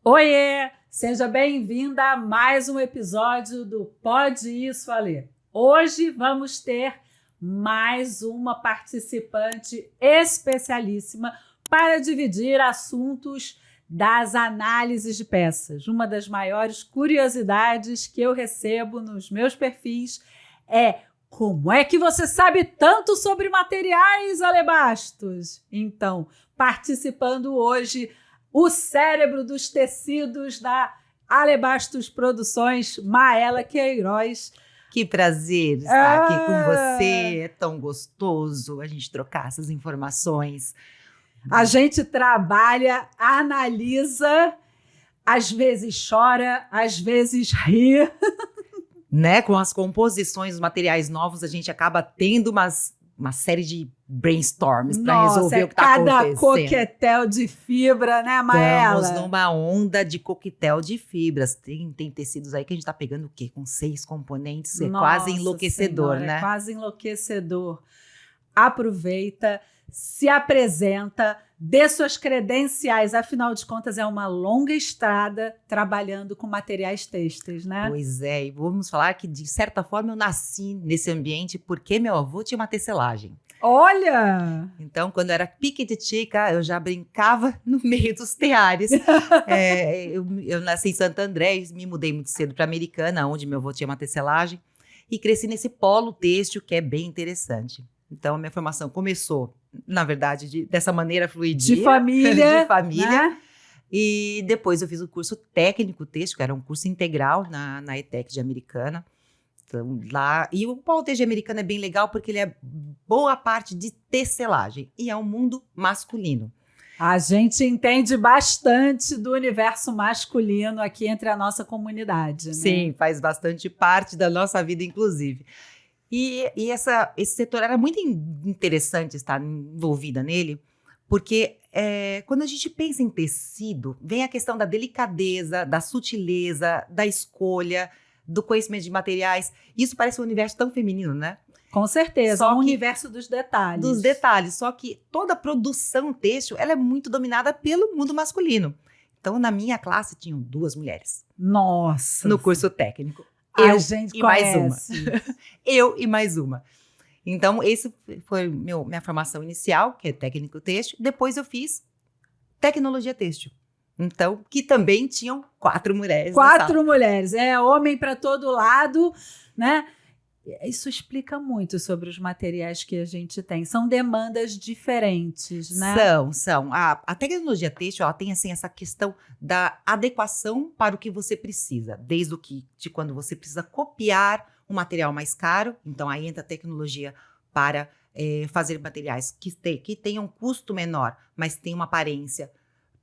Oiê! Seja bem-vinda a mais um episódio do Pode Isso, Alê. Hoje vamos ter mais uma participante especialíssima para dividir assuntos das análises de peças. Uma das maiores curiosidades que eu recebo nos meus perfis é: como é que você sabe tanto sobre materiais, Ale Bastos? Então, participando hoje, o cérebro dos tecidos da Ale Bastos Produções, Maela Queiroz. Que prazer estar aqui com você, é tão gostoso a gente trocar essas informações. A gente trabalha, analisa, às vezes chora, às vezes ri. Né? Com as composições, os materiais novos, a gente acaba tendo uma série de brainstorms para resolver o que está acontecendo. Cada coquetel de fibra, né, Maela? Estamos numa onda de coquetel de fibras. Tem tecidos aí que a gente está pegando o quê? Com 6 componentes. É quase enlouquecedor, Senhora, né? É quase enlouquecedor. Aproveita, se apresenta, dê suas credenciais. Afinal de contas, é uma longa estrada trabalhando com materiais têxteis, né? Pois é, e vamos falar que, de certa forma, eu nasci nesse ambiente porque meu avô tinha uma tecelagem. Olha! Então, quando eu era piquititica, eu já brincava no meio dos teares. Eu nasci em Santo André, me mudei muito cedo para Americana, onde meu avô tinha uma tecelagem, e cresci nesse polo têxtil que é bem interessante. Então, a minha formação começou, na verdade, dessa maneira fluidia. De família. De família. Né? E depois eu fiz o curso técnico têxtil, que era um curso integral na ETEC de Americana. Então, lá, e o polo têxtil americano é bem legal porque ele é boa parte de tecelagem e é um mundo masculino. A gente entende bastante do universo masculino aqui entre a nossa comunidade, né? Sim, faz bastante parte da nossa vida, inclusive. E esse setor era muito interessante estar envolvida nele, porque quando a gente pensa em tecido, vem a questão da delicadeza, da sutileza, da escolha, do conhecimento de materiais. Isso parece um universo tão feminino, né? Com certeza, o universo dos detalhes. Dos detalhes, só que toda a produção têxtil, ela é muito dominada pelo mundo masculino. Então, na minha classe, tinham 2 mulheres. Nossa! No curso técnico. A gente e conhece. mais uma. Eu e mais uma. Então, esse foi minha formação inicial, que é técnico têxtil. Depois eu fiz tecnologia têxtil. Então, que também tinham 4 mulheres. 4 mulheres, homem para todo lado, né? Isso explica muito sobre os materiais que a gente tem. São demandas diferentes, né? São. A tecnologia têxtil, ela tem assim, essa questão da adequação para o que você precisa. Desde de quando você precisa copiar um material mais caro. Então, aí entra a tecnologia para fazer materiais que tenham custo menor, mas tenham uma aparência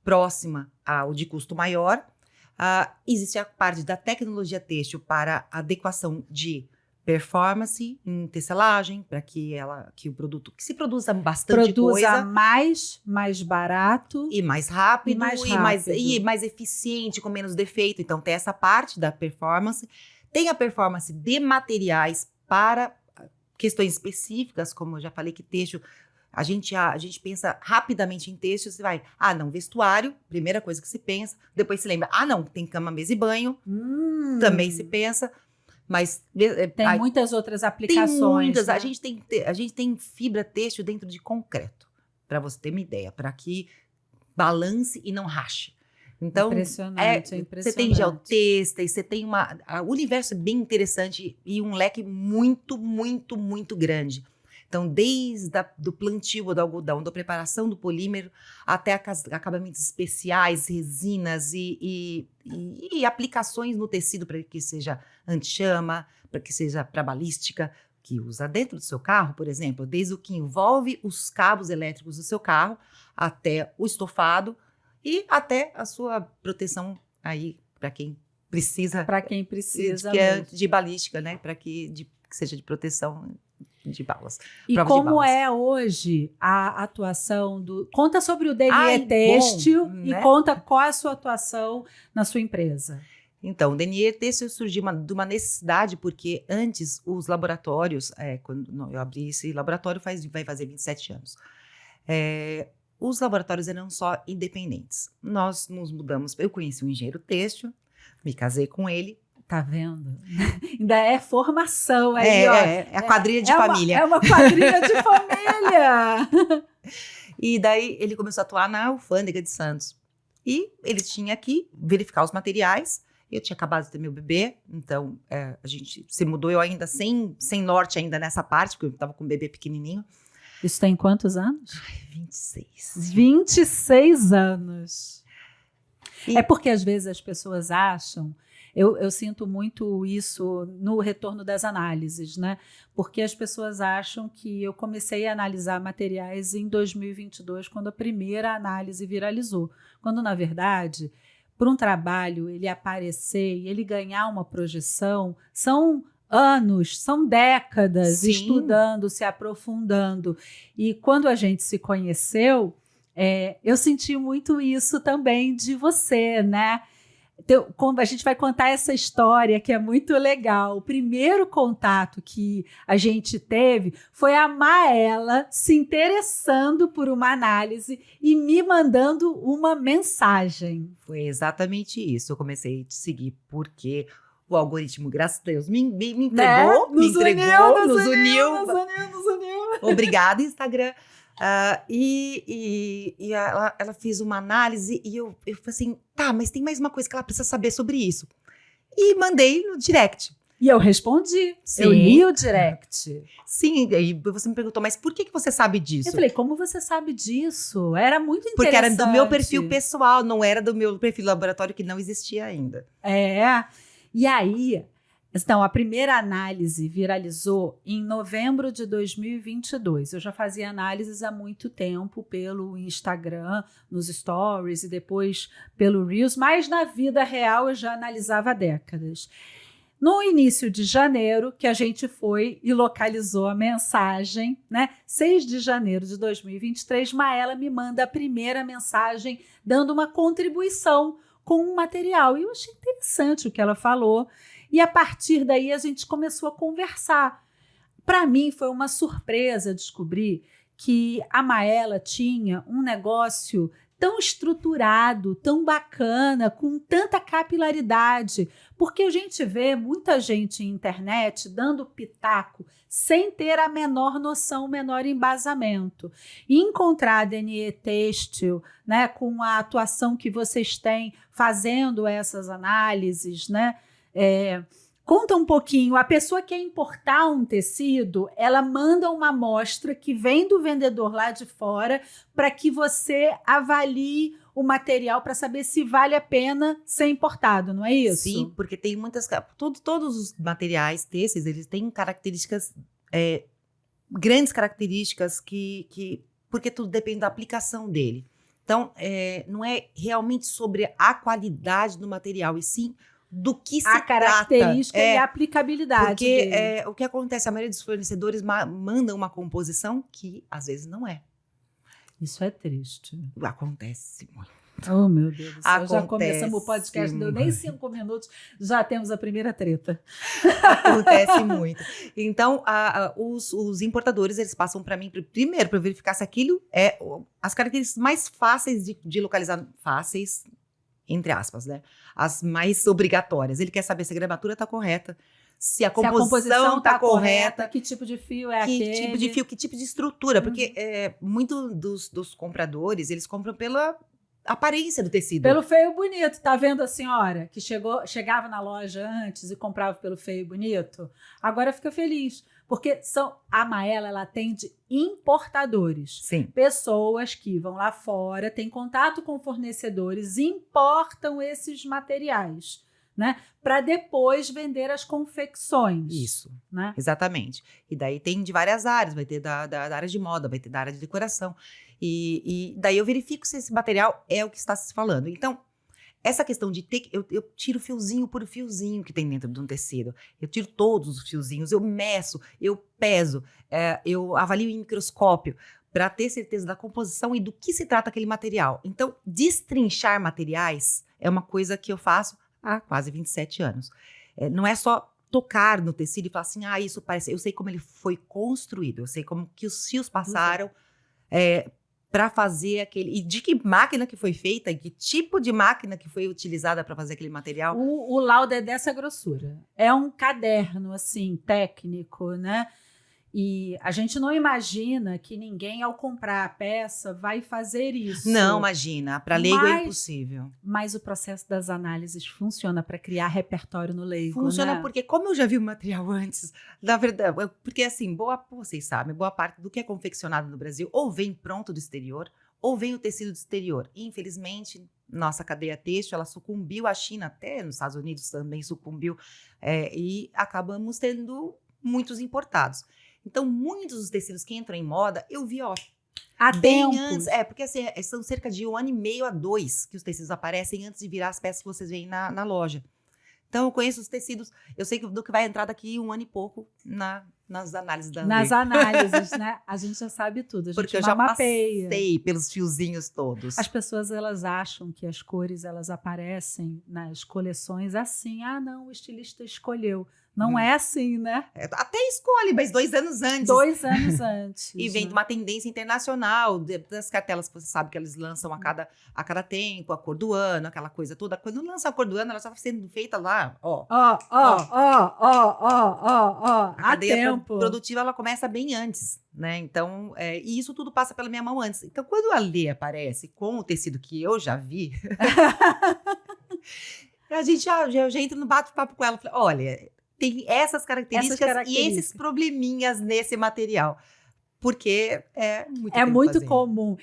próxima ao de custo maior. Existe a parte da tecnologia têxtil para adequação de performance em tecelagem, para que o produto que se produza bastante coisa, mais barato e mais rápido, e mais eficiente, com menos defeito. Então tem essa parte da performance. Tem a performance de materiais para questões específicas, como eu já falei que têxtil, a gente pensa rapidamente em têxtil, você vai, não, vestuário, primeira coisa que se pensa, depois se lembra, não, tem cama, mesa e banho, também se pensa, mas tem muitas outras aplicações. Tem muitas, né? A gente tem fibra têxtil dentro de concreto, para você ter uma ideia, para que balance e não rache. Então, impressionante. Você tem geotêxteis, você tem o universo é bem interessante e um leque muito, muito, muito grande. Então, desde do plantio do algodão, da preparação do polímero, até acabamentos especiais, resinas e aplicações no tecido para que seja anti-chama, para que seja para balística, que usa dentro do seu carro, por exemplo, desde o que envolve os cabos elétricos do seu carro, até o estofado e até a sua proteção aí para quem precisa. Para quem precisa. Que é de balística, né? Para que seja de proteção de balas. E como é hoje a atuação Conta sobre o denier têxtil e conta qual é a sua atuação na sua empresa. Então, o denier têxtil surgiu de uma necessidade, porque antes os laboratórios, quando eu abri esse laboratório vai fazer 27 anos, os laboratórios eram só independentes. Nós nos mudamos, eu conheci um engenheiro têxtil, me casei com ele. Tá vendo? Ainda é formação aí, ó. É a quadrilha de família. É uma quadrilha de família. E daí ele começou a atuar na Alfândega de Santos. E ele tinha que verificar os materiais. Eu tinha acabado de ter meu bebê, então a gente se mudou, eu ainda sem norte ainda nessa parte, porque eu estava com um bebê pequenininho. Isso tem quantos anos? 26. 26 anos. E... É porque às vezes as pessoas acham... Eu sinto muito isso no retorno das análises, né? Porque as pessoas acham que eu comecei a analisar materiais em 2022, quando a primeira análise viralizou. Quando, na verdade, para um trabalho ele aparecer e ele ganhar uma projeção, são anos, são décadas Sim. estudando, se aprofundando. E quando a gente se conheceu, eu senti muito isso também de você, né? Então, a gente vai contar essa história que é muito legal. O primeiro contato que a gente teve foi a Maela se interessando por uma análise e me mandando uma mensagem. Foi exatamente isso. Eu comecei a te seguir porque o algoritmo, graças a Deus, me entregou, né? Nos uniu. Obrigada, Instagram. Ela fez uma análise e eu falei assim, tá, mas tem mais uma coisa que ela precisa saber sobre isso. E mandei no direct. E eu respondi. Sim. Eu li o direct. Sim, aí você me perguntou, mas por que você sabe disso? Eu falei, como você sabe disso? Era muito interessante. Porque era do meu perfil pessoal, não era do meu perfil laboratório, que não existia ainda. E aí... Então, a primeira análise viralizou em novembro de 2022. Eu já fazia análises há muito tempo pelo Instagram, nos stories e depois pelo Reels, mas na vida real eu já analisava há décadas. No início de janeiro, que a gente foi e localizou a mensagem, né? 6 de janeiro de 2023, Maela me manda a primeira mensagem dando uma contribuição com um material. E eu achei interessante o que ela falou. E a partir daí a gente começou a conversar. Para mim foi uma surpresa descobrir que a Maela tinha um negócio tão estruturado, tão bacana, com tanta capilaridade, porque a gente vê muita gente em internet dando pitaco sem ter a menor noção, o menor embasamento. E encontrar a DNE Têxtil, né, com a atuação que vocês têm fazendo essas análises, né? Conta um pouquinho, a pessoa que quer importar um tecido, ela manda uma amostra que vem do vendedor lá de fora para que você avalie o material para saber se vale a pena ser importado, não é isso? Sim, porque tem muitas... Todos os materiais têxteis, eles têm características, grandes características porque tudo depende da aplicação dele. Então, não é realmente sobre a qualidade do material, e sim do que se trata. A característica e a aplicabilidade. Porque o que acontece, a maioria dos fornecedores mandam uma composição que às vezes não é. Isso é triste. Acontece muito. Oh, meu Deus do céu. Acontece já começamos o podcast, não deu nem 5 minutos, já temos a primeira treta. Acontece muito. Então, os importadores, eles passam para mim, primeiro, para verificar se aquilo é as características mais fáceis de localizar, fáceis, entre aspas, né? As mais obrigatórias. Ele quer saber se a gramatura está correta, se a composição está correta, que tipo de fio é aquele. Que tipo de fio, que tipo de estrutura. Porque muito dos compradores, eles compram pela aparência do tecido. Pelo feio e bonito. Tá vendo a senhora que chegava na loja antes e comprava pelo feio e bonito? Agora fica feliz. Porque a Maela, ela atende importadores. Sim. Pessoas que vão lá fora, têm contato com fornecedores, importam esses materiais, né? Para depois vender as confecções. Isso, né? Exatamente. E daí tem de várias áreas, vai ter da área de moda, vai ter da área de decoração. E daí eu verifico se esse material é o que está se falando. Então, essa questão de ter... Eu tiro fiozinho por fiozinho que tem dentro de um tecido. Eu tiro todos os fiozinhos, eu meço, eu peso, eu avalio em microscópio para ter certeza da composição e do que se trata aquele material. Então, destrinchar materiais é uma coisa que eu faço há quase 27 anos. Não é só tocar no tecido e falar assim, isso parece... Eu sei como ele foi construído, eu sei como que os fios passaram... para fazer aquele... E de que máquina que foi feita, e que tipo de máquina que foi utilizada para fazer aquele material. O laudo é dessa grossura. É um caderno, assim, técnico, né? E a gente não imagina que ninguém, ao comprar a peça, vai fazer isso. Não, imagina. Para leigo é impossível. Mas o processo das análises funciona para criar repertório no leigo, Funciona, né? porque, como eu já vi o material antes, na verdade, porque assim, vocês sabem, boa parte do que é confeccionado no Brasil ou vem pronto do exterior, ou vem o tecido do exterior. E, infelizmente, nossa cadeia têxtil, ela sucumbiu à China, até nos Estados Unidos também sucumbiu, e acabamos tendo muitos importados. Então, muitos dos tecidos que entram em moda, eu vi, ó, há bem tempos. antes. Porque assim, são cerca de 1 ano e meio a 2 que os tecidos aparecem antes de virar as peças que vocês veem na loja. Então, eu conheço os tecidos, eu sei do que vai entrar daqui 1 ano e pouco nas análises da Nas análises, né? A gente já sabe tudo, a gente porque eu já mapeia. passei pelos fiozinhos todos. As pessoas, elas acham que as cores, elas aparecem nas coleções assim. Ah, não, o estilista escolheu. Não é assim, né? Até escolhe, mas 2 anos antes. 2 anos antes. E vem de uma tendência internacional, das cartelas que você sabe que eles lançam a cada tempo, a cor do ano, aquela coisa toda. Quando lança a cor do ano, ela já está sendo feita lá, ó. A cadeia tempo. produtiva, ela começa bem antes, né? Então, e isso tudo passa pela minha mão antes. Então, quando a Lê aparece com o tecido que eu já vi, a gente já entra no bate-papo com ela. Falei, olha, tem essas características e esses probleminhas nesse material. Porque é muito comum.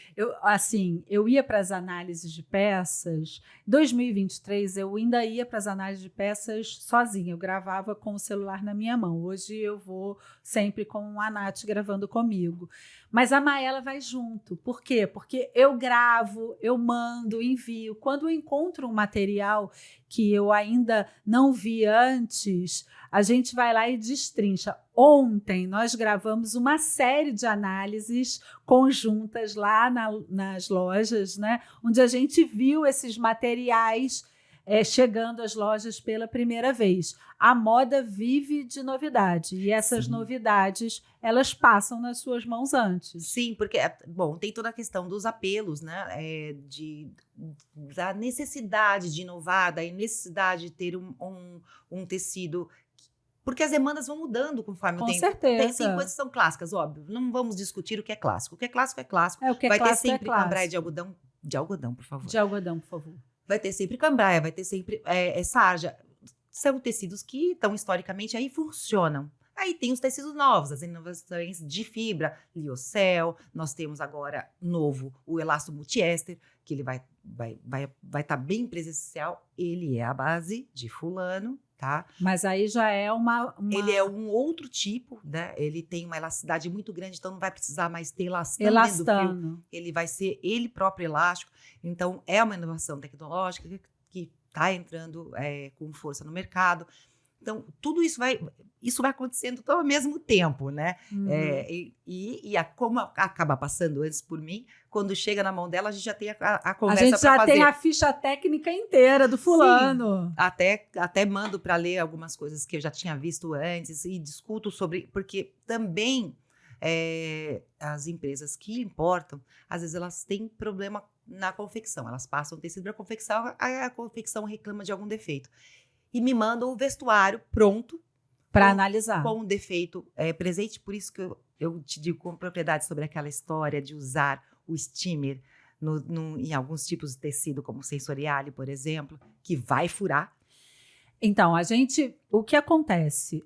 Eu ia para as análises de peças. Em 2023, eu ainda ia para as análises de peças sozinha. Eu gravava com o celular na minha mão. Hoje eu vou sempre com a Nath gravando comigo. Mas a Maela vai junto. Por quê? Porque eu gravo, eu mando, envio. Quando eu encontro um material que eu ainda não vi antes, a gente vai lá e destrincha. Ontem nós gravamos uma série de análises conjuntas lá nas lojas, né? Onde a gente viu esses materiais chegando às lojas pela primeira vez. A moda vive de novidade e essas novidades, elas passam nas suas mãos antes. Sim, porque, tem toda a questão dos apelos, né? Da necessidade de inovar, da necessidade de ter um tecido. Porque as demandas vão mudando conforme o tempo. Com certeza. Tem coisas que são clássicas, óbvio. Não vamos discutir o que é clássico. O que é clássico é clássico. O que é vai clássico ter sempre é clássico. cambraia de algodão, por favor. De algodão, por favor. Vai ter sempre cambraia, vai ter sempre sarja. São tecidos que estão historicamente aí funcionam. Aí tem os tecidos novos, as inovações de fibra, liocel. Nós temos agora novo o elasto multiéster, que ele vai estar bem presencial. Ele é a base de fulano, tá? Mas aí já é uma... Ele é um outro tipo, né? Ele tem uma elasticidade muito grande, então não vai precisar mais ter elastano dentro do fio. Ele vai ser ele próprio elástico. Então, é uma inovação tecnológica que está entrando com força no mercado. Então, tudo isso vai acontecendo todo ao mesmo tempo, né? Como acaba passando antes por mim, quando chega na mão dela, a gente já tem a conversa para fazer. A gente já tem a ficha técnica inteira do fulano. Sim, até mando para ler algumas coisas que eu já tinha visto antes e discuto sobre... Porque também as empresas que importam, às vezes elas têm problema na confecção. Elas passam tecido para a confecção reclama de algum defeito. E me mandam o vestuário pronto para analisar. Com um defeito presente. Por isso que eu te digo com propriedade sobre aquela história de usar o steamer em alguns tipos de tecido, como sensoriale, por exemplo, que vai furar. Então, o que acontece?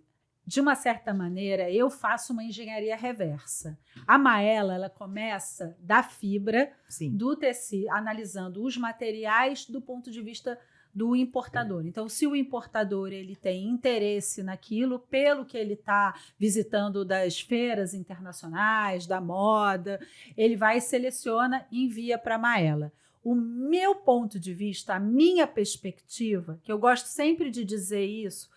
De uma certa maneira, eu faço uma engenharia reversa. A Maela, ela começa da fibra, do tecido, analisando os materiais do ponto de vista do importador. Então, se o importador ele tem interesse naquilo, pelo que ele está visitando das feiras internacionais, da moda, ele vai, seleciona e envia para a Maela. O meu ponto de vista, a minha perspectiva, que eu gosto sempre de dizer isso,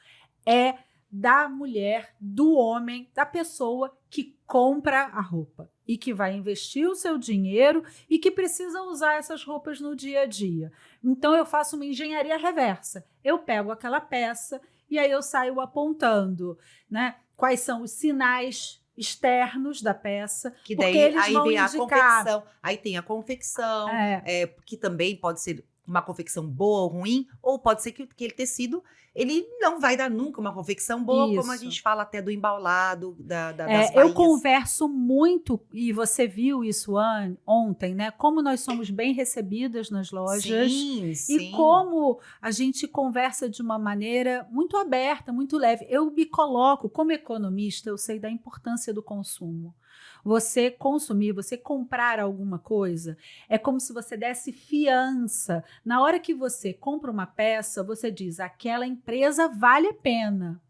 é da mulher, do homem, da pessoa que compra a roupa e que vai investir o seu dinheiro e que precisa usar essas roupas no dia a dia. Então, eu faço uma engenharia reversa. Eu pego aquela peça e aí eu saio apontando, né, quais são os sinais externos da peça, Que porque daí eles aí vão vem a indicar. confecção. Aí tem a confecção, É, que também pode ser uma confecção boa ou ruim, ou pode ser que aquele tecido ele não vai dar nunca uma confecção boa, como a isso. gente fala até do embaulado, das Eu bainhas. converso muito, e você viu isso ontem, né? Como nós somos bem recebidas nas lojas. Sim, E sim. como a gente conversa de uma maneira muito aberta, muito leve. Eu me coloco, como economista, eu sei da importância do consumo. Você consumir, você comprar alguma coisa, é como se você desse fiança. Na hora que você compra uma peça, você diz, aquela empresa vale a pena.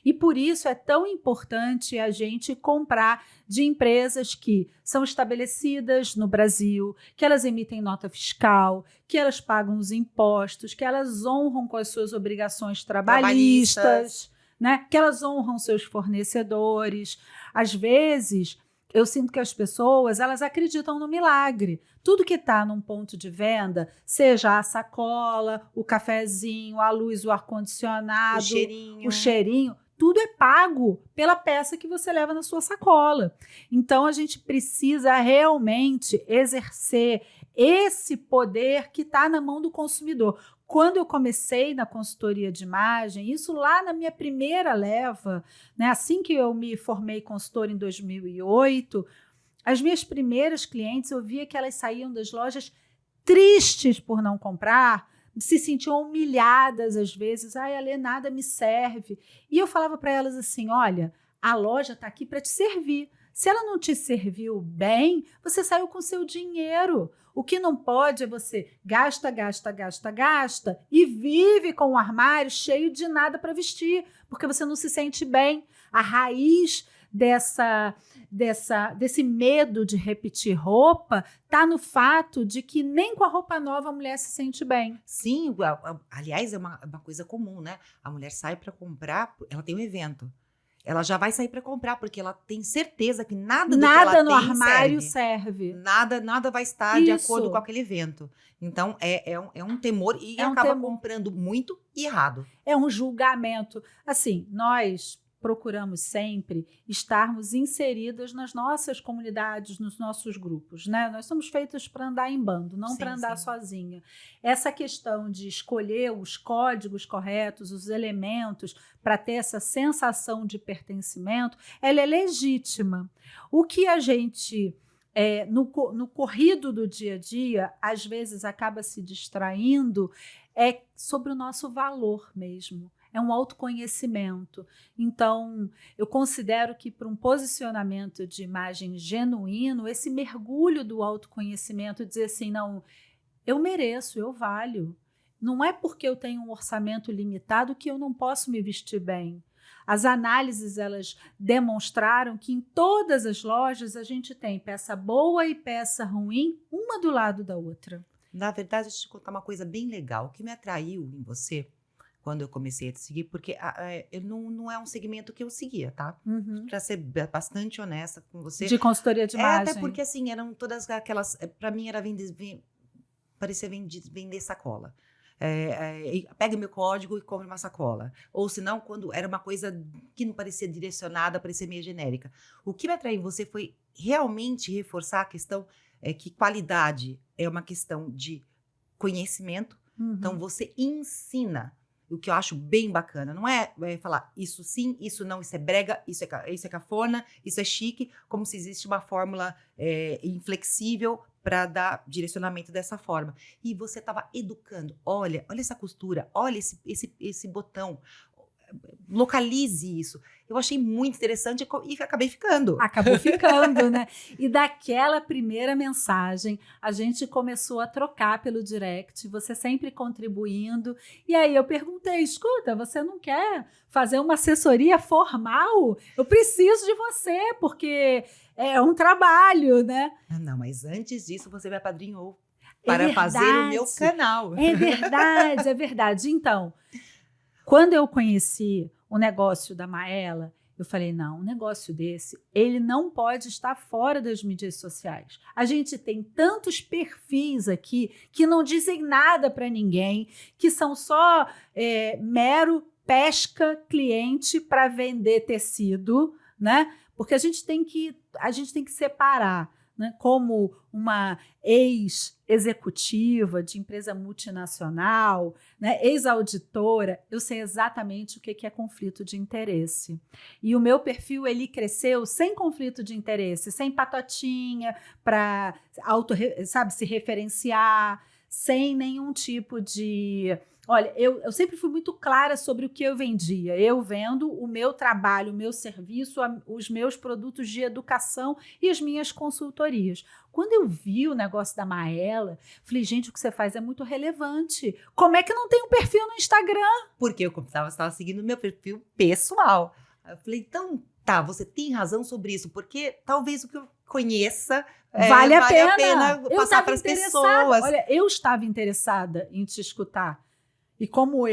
E por isso é tão importante a gente comprar de empresas que são estabelecidas no Brasil, que elas emitem nota fiscal, que elas pagam os impostos, que elas honram com as suas obrigações trabalhistas, né? Que elas honram seus fornecedores. Às vezes, eu sinto que as pessoas, elas acreditam no milagre. Tudo que está num ponto de venda, seja a sacola, o cafezinho, a luz, o ar-condicionado, o cheirinho, tudo é pago pela peça que você leva na sua sacola. Então, a gente precisa realmente exercer esse poder que está na mão do consumidor. Quando eu comecei na consultoria de imagem, isso lá na minha primeira leva, né, assim que eu me formei consultora em 2008, as minhas primeiras clientes, eu via que elas saíam das lojas tristes por não comprar, se sentiam humilhadas às vezes. Ai, Alê, nada me serve. E eu falava para elas assim, olha, a loja está aqui para te servir. Se ela não te serviu bem, você saiu com seu dinheiro. O que não pode é você gasta e vive com o armário cheio de nada para vestir, porque você não se sente bem. A raiz desse medo de repetir roupa está no fato de que nem com a roupa nova a mulher se sente bem. Sim, aliás, é uma coisa comum, né? A mulher sai para comprar, ela tem um evento. Ela já vai sair para comprar, porque ela tem certeza que nada do que ela no tem armário serve. Nada vai estar de acordo com aquele evento. Então, é um temor e acaba comprando muito e errado. É um julgamento. Assim, nós procuramos sempre estarmos inseridas nas nossas comunidades, nos nossos grupos, né? Nós somos feitas para andar em bando, não para andar sozinha. Essa questão de escolher os códigos corretos, os elementos, para ter essa sensação de pertencimento, ela é legítima. O que a gente, no corrido do dia a dia, às vezes acaba se distraindo, é sobre o nosso valor mesmo. É um autoconhecimento. Então, eu considero que para um posicionamento de imagem genuíno, esse mergulho do autoconhecimento, dizer assim, não, eu mereço, eu valho. Não é porque eu tenho um orçamento limitado que eu não posso me vestir bem. As análises, elas demonstraram que em todas as lojas a gente tem peça boa e peça ruim, uma do lado da outra. Na verdade, deixa eu te contar uma coisa bem legal. O que me atraiu em você, quando eu comecei a te seguir, porque não é um segmento que eu seguia, tá? Uhum. Para ser bastante honesta com você. De consultoria de imagem. Até porque, assim, eram todas aquelas... Para mim, era parecia vender sacola. Pega meu código e compra uma sacola. Ou senão, quando era uma coisa que não parecia direcionada, parecia meio genérica. O que me atraiu em você foi realmente reforçar a questão que qualidade é uma questão de conhecimento. Uhum. Então, você ensina. O que eu acho bem bacana, não é falar isso sim, isso não, isso é brega, isso é cafona, isso é chique, como se existe uma fórmula inflexível para dar direcionamento dessa forma. E você estava educando, olha essa costura, olha esse botão, localize isso. Eu achei muito interessante e acabei ficando. Acabou ficando, né? E daquela primeira mensagem, a gente começou a trocar pelo direct, você sempre contribuindo. E aí eu perguntei, escuta, você não quer fazer uma assessoria formal? Eu preciso de você, porque é um trabalho, né? Não, mas antes disso você me apadrinhou para fazer o meu canal. É verdade, é verdade. Então, quando eu conheci o negócio da Maela, eu falei, não, um negócio desse, ele não pode estar fora das mídias sociais. A gente tem tantos perfis aqui que não dizem nada para ninguém, que são só mero pesca cliente para vender tecido, né? Porque a gente tem que separar, né? Como uma ex-executiva de empresa multinacional, né? Ex-auditora, eu sei exatamente o que é conflito de interesse. E o meu perfil, ele cresceu sem conflito de interesse, sem patotinha para se referenciar, sem nenhum tipo de... Olha, eu sempre fui muito clara sobre o que eu vendia. Eu vendo o meu trabalho, o meu serviço, os meus produtos de educação e as minhas consultorias. Quando eu vi o negócio da Maela, falei, gente, o que você faz é muito relevante. Como é que não tem um perfil no Instagram? Porque eu estava seguindo o meu perfil pessoal. Aí eu falei, então, tá, você tem razão sobre isso, porque talvez o que eu conheça vale a pena passar para as pessoas. Olha, eu estava interessada em te escutar. E como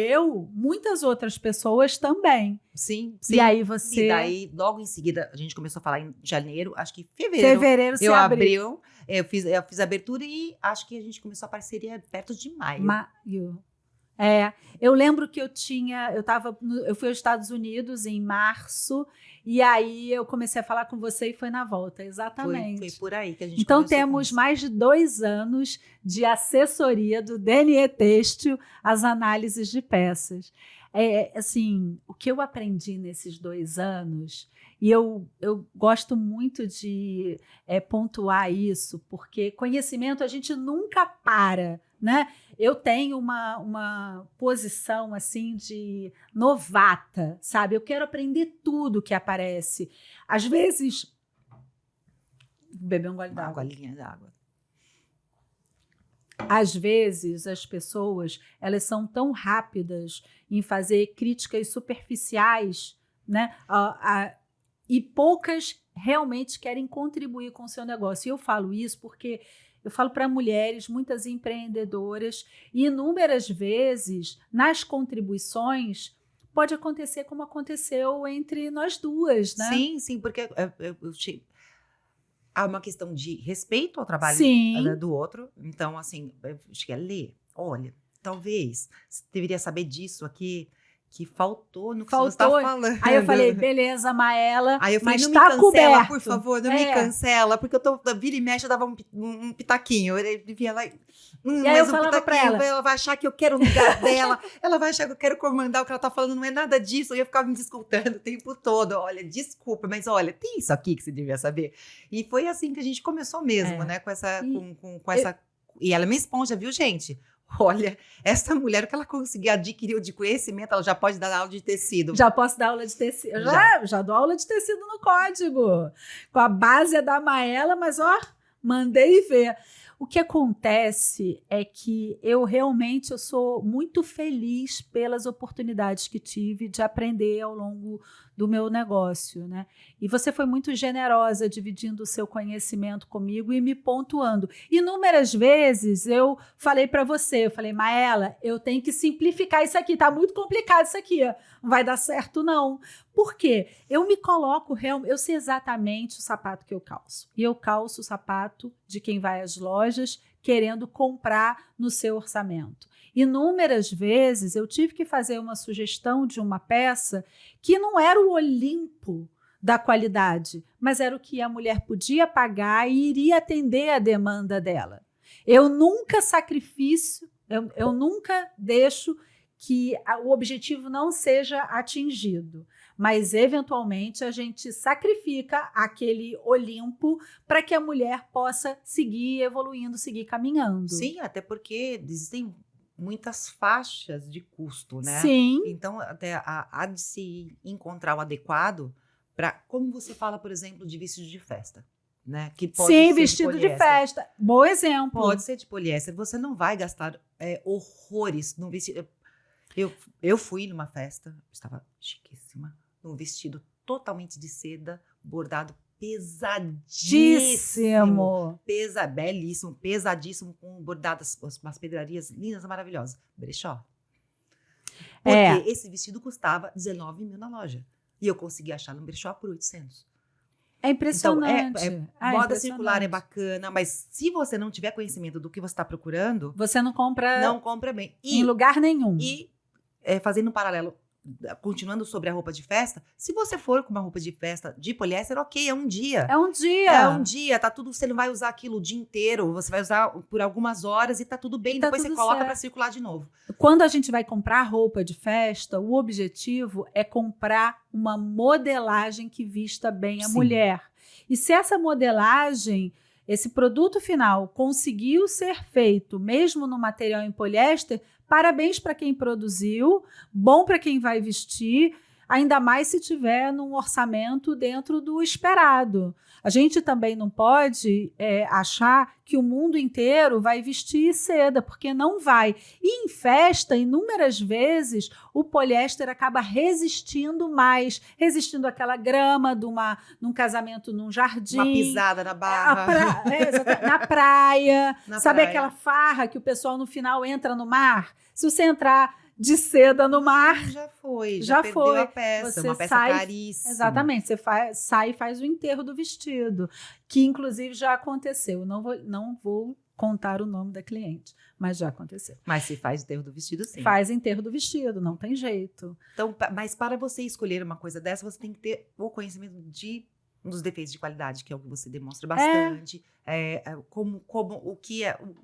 muitas outras pessoas também. Sim, sim. E aí você... E daí, logo em seguida, a gente começou a falar em janeiro, acho que fevereiro você abriu. Eu fiz a abertura e acho que a gente começou a parceria perto de maio. Eu lembro que eu fui aos Estados Unidos em março, e aí eu comecei a falar com você e foi na volta, exatamente. Foi por aí que a gente Então temos mais de 2 anos de assessoria do DNE Têxtil às análises de peças. Assim, o que eu aprendi nesses 2 anos, e eu gosto muito de pontuar isso, porque conhecimento a gente nunca para, né? Eu tenho uma posição assim de novata, sabe? Eu quero aprender tudo que aparece. Às vezes, beber um gole d'água. Uma golinha d'água. Às vezes, as pessoas, elas são tão rápidas em fazer críticas superficiais, né? E poucas realmente querem contribuir com o seu negócio. E eu falo isso porque eu falo para mulheres, muitas empreendedoras, e inúmeras vezes, nas contribuições, pode acontecer como aconteceu entre nós duas, né? Sim, sim, porque há uma questão de respeito ao trabalho do outro. Então, assim, eu cheguei a ler, olha, talvez você deveria saber disso aqui, que faltou no que você está falando. Aí eu falei, beleza, Maela, aí eu falei, mas não tá me cancela, coberto. por favor, não me cancela, porque vira e mexe, eu dava um pitaquinho. Eu devia lá. E aí eu falava pra ela vai achar que eu quero o lugar dela, ela vai achar que eu quero comandar o que ela tá falando, não é nada disso. E eu ficava me desculpando o tempo todo. Olha, desculpa, mas olha, tem isso aqui que você devia saber. E foi assim que a gente começou mesmo, né? Com essa. E ela é minha esponja, viu, gente? Olha, essa mulher, o que ela conseguir adquirir de conhecimento, ela já pode dar aula de tecido. Já posso dar aula de tecido. Já dou aula de tecido no código. Com a base da Maela, mas mandei ver. O que acontece é que eu sou muito feliz pelas oportunidades que tive de aprender ao longo do meu negócio, né? E você foi muito generosa dividindo o seu conhecimento comigo e me pontuando. Inúmeras vezes eu falei para você, Maela, eu tenho que simplificar isso aqui, tá muito complicado isso aqui, não vai dar certo não. Por quê? Eu me coloco, eu sei exatamente o sapato que eu calço. E eu calço o sapato de quem vai às lojas querendo comprar no seu orçamento. Inúmeras vezes eu tive que fazer uma sugestão de uma peça que não era o Olimpo da qualidade, mas era o que a mulher podia pagar e iria atender a demanda dela. Eu nunca eu nunca deixo que o objetivo não seja atingido, mas eventualmente a gente sacrifica aquele Olimpo para que a mulher possa seguir evoluindo, seguir caminhando. Sim, até porque existem muitas faixas de custo, né? Sim. Então, até há de se encontrar o adequado para, como você fala, por exemplo, de vestido de festa, né? Que pode ser vestido de festa. Bom exemplo. Pode ser de poliéster. Você não vai gastar horrores no vestido. Eu fui numa festa, estava chiquíssima, num vestido totalmente de seda, bordado pesadíssimo. Belíssimo, pesadíssimo, com bordadas, umas pedrarias lindas, maravilhosas. Brechó. Porque esse vestido custava 19 mil na loja. E eu consegui achar no brechó por 800. É impressionante. Então, moda circular é bacana, mas se você não tiver conhecimento do que você está procurando... Você não compra... Não compra bem. Em lugar nenhum. E, fazendo um paralelo continuando sobre a roupa de festa, se você for com uma roupa de festa de poliéster, ok, é um dia. É um dia. É um dia, tá tudo, você não vai usar aquilo o dia inteiro, você vai usar por algumas horas e tá tudo bem, Tá depois você tudo coloca certo. pra circular de novo. Quando a gente vai comprar roupa de festa, o objetivo é comprar uma modelagem que vista bem a Sim. mulher. E se essa modelagem, esse produto final, conseguiu ser feito mesmo no material em poliéster, parabéns para quem produziu, bom para quem vai vestir, ainda mais se tiver num orçamento dentro do esperado. A gente também não pode achar que o mundo inteiro vai vestir seda, porque não vai. E em festa, inúmeras vezes, o poliéster acaba resistindo mais, resistindo àquela grama num casamento num jardim. Uma pisada na barra. Na praia. Na Sabe praia. aquela farra que o pessoal no final entra no mar? Se você entrar de seda no mar, Já foi, Já perdeu foi. a peça, Você uma peça sai- caríssima. exatamente, você sai e faz o enterro do vestido, que inclusive já aconteceu. Não vou contar o nome da cliente, mas já aconteceu. Mas se faz enterro do vestido, sim. Faz enterro do vestido, não tem jeito. Então, mas para você escolher uma coisa dessa, você tem que ter o conhecimento dos defeitos de qualidade, que é o que você demonstra bastante.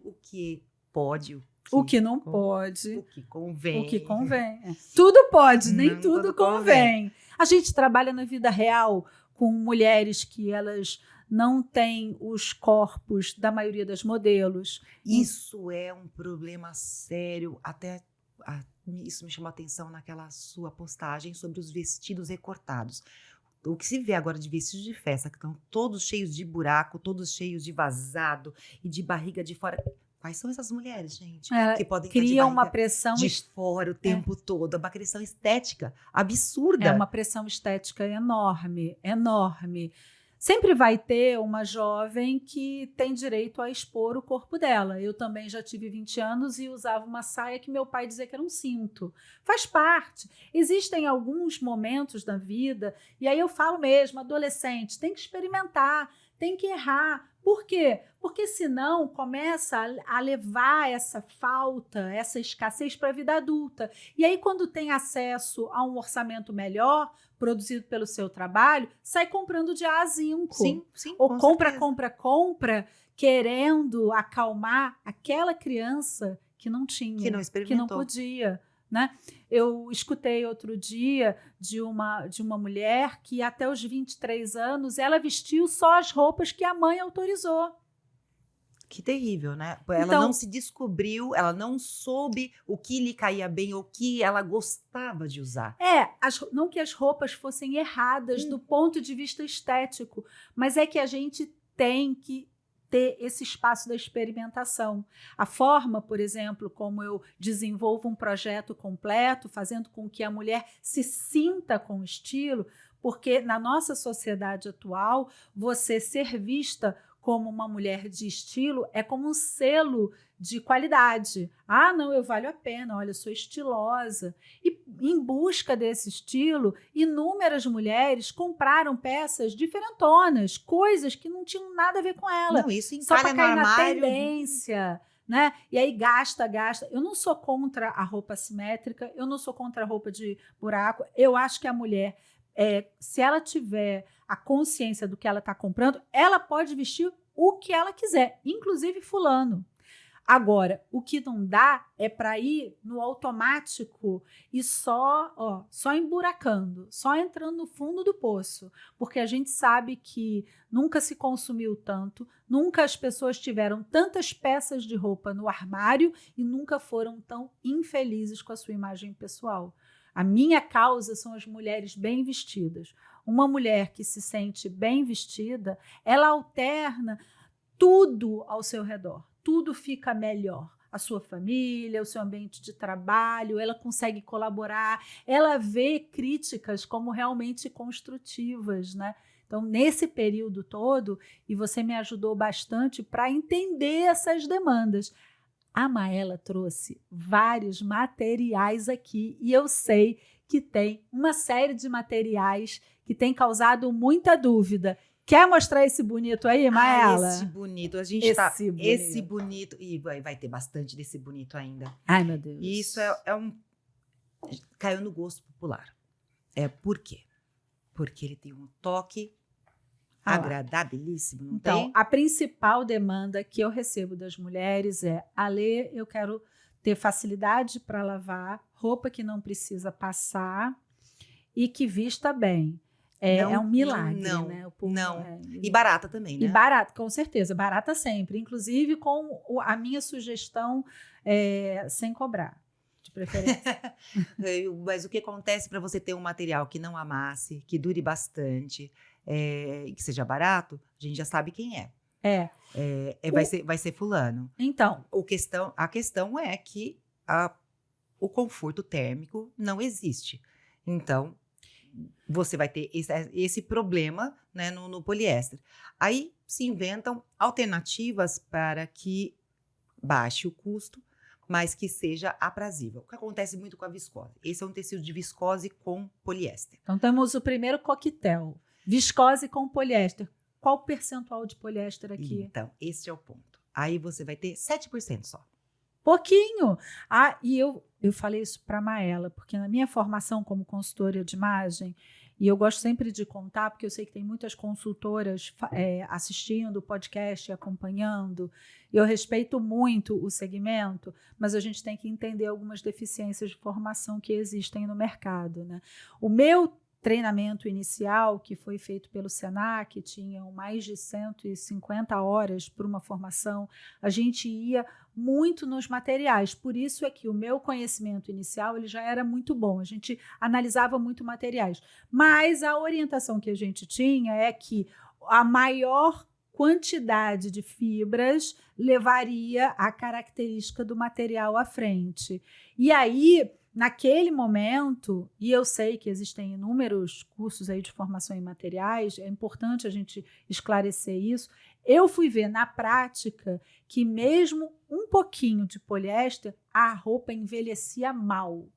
O que pode, O que não pode, o que convém. o que convém. Tudo pode, nem Não tudo tudo convém. A gente trabalha na vida real com mulheres que elas não têm os corpos da maioria das modelos. Isso é um problema sério. Isso me chamou a atenção naquela sua postagem sobre os vestidos recortados. O que se vê agora de vestidos de festa, que estão todos cheios de buraco, todos cheios de vazado e de barriga de fora. Quais são essas mulheres, gente? Que podem estar de Cria uma barriga pressão de fora o tempo todo. É uma pressão estética absurda. É uma pressão estética enorme, enorme. Sempre vai ter uma jovem que tem direito a expor o corpo dela. Eu também já tive 20 anos e usava uma saia que meu pai dizia que era um cinto. Faz parte. Existem alguns momentos da vida, e aí eu falo mesmo, adolescente, tem que experimentar, tem que errar. Por quê? Porque senão começa a levar essa falta, essa escassez para a vida adulta. E aí, quando tem acesso a um orçamento melhor, produzido pelo seu trabalho, sai comprando de A a zinco. Sim, Ou com compra, certeza. compra, querendo acalmar aquela criança que não tinha, Que não experimentou. que não podia. Né? Eu escutei outro dia de uma mulher que até os 23 anos ela vestiu só as roupas que a mãe autorizou. Que terrível, né? Ela Então- não se descobriu, ela não soube o que lhe caía bem, o que ela gostava de usar. Não que as roupas fossem erradas do ponto de vista estético, mas é que a gente tem que ter esse espaço da experimentação. A forma, por exemplo, como eu desenvolvo um projeto completo, fazendo com que a mulher se sinta com estilo, porque na nossa sociedade atual, você ser vista como uma mulher de estilo é como um selo de qualidade. Ah, não, eu valho a pena, olha, eu sou estilosa. E em busca desse estilo, inúmeras mulheres compraram peças diferentonas, coisas que não tinham nada a ver com ela. Não, isso Só para encalha no cair na armário. tendência, né? E aí gasta. Eu não sou contra a roupa simétrica, eu não sou contra a roupa de buraco. Eu acho que a mulher, se ela tiver a consciência do que ela está comprando, ela pode vestir o que ela quiser, inclusive fulano. Agora, o que não dá é para ir no automático e só emburacando, só entrando no fundo do poço, porque a gente sabe que nunca se consumiu tanto, nunca as pessoas tiveram tantas peças de roupa no armário e nunca foram tão infelizes com a sua imagem pessoal. A minha causa são as mulheres bem vestidas. Uma mulher que se sente bem vestida, ela alterna tudo ao seu redor. Tudo fica melhor. A sua família, o seu ambiente de trabalho, ela consegue colaborar, ela vê críticas como realmente construtivas, né? Então, nesse período todo, e você me ajudou bastante para entender essas demandas. A Maela trouxe vários materiais aqui e eu sei que tem uma série de materiais que tem causado muita dúvida. Quer mostrar esse bonito aí, Maela? Esse bonito. A gente Esse bonito. E vai ter bastante desse bonito ainda. Ai, meu Deus. E isso é um... caiu no gosto popular. Por quê? Porque ele tem um toque agradabilíssimo, não então, tem? a principal demanda que eu recebo das mulheres é: Alê, eu quero ter facilidade para lavar, roupa que não precisa passar e que vista bem. É um milagre, né? O povo, E barata também, né? E barata, com certeza. Barata sempre. Inclusive com a minha sugestão sem cobrar, de preferência. Mas o que acontece para você ter um material que não amasse, que dure bastante, e que seja barato, a gente já sabe quem é. Vai ser fulano. Então. A questão é que o conforto térmico não existe. Então, você vai ter esse problema, né, no poliéster. Aí se inventam alternativas para que baixe o custo, mas que seja aprazível. O que acontece muito com a viscose? Esse é um tecido de viscose com poliéster. Então temos o primeiro coquetel. Viscose com poliéster. Qual o percentual de poliéster aqui? Então, esse é o ponto. Aí você vai ter 7% só. Pouquinho! E eu falei isso para a Maela, porque na minha formação como consultora de imagem, e eu gosto sempre de contar, porque eu sei que tem muitas consultoras assistindo o podcast e acompanhando, e eu respeito muito o segmento, mas a gente tem que entender algumas deficiências de formação que existem no mercado, né? O meu treinamento inicial, que foi feito pelo Senac, tinham mais de 150 horas por uma formação, a gente ia muito nos materiais, por isso é que o meu conhecimento inicial ele já era muito bom, a gente analisava muito materiais, mas a orientação que a gente tinha é que a maior quantidade de fibras levaria a característica do material à frente. E aí, naquele momento, e eu sei que existem inúmeros cursos aí de formação em materiais, é importante a gente esclarecer isso, eu fui ver na prática que mesmo um pouquinho de poliéster, a roupa envelhecia mal.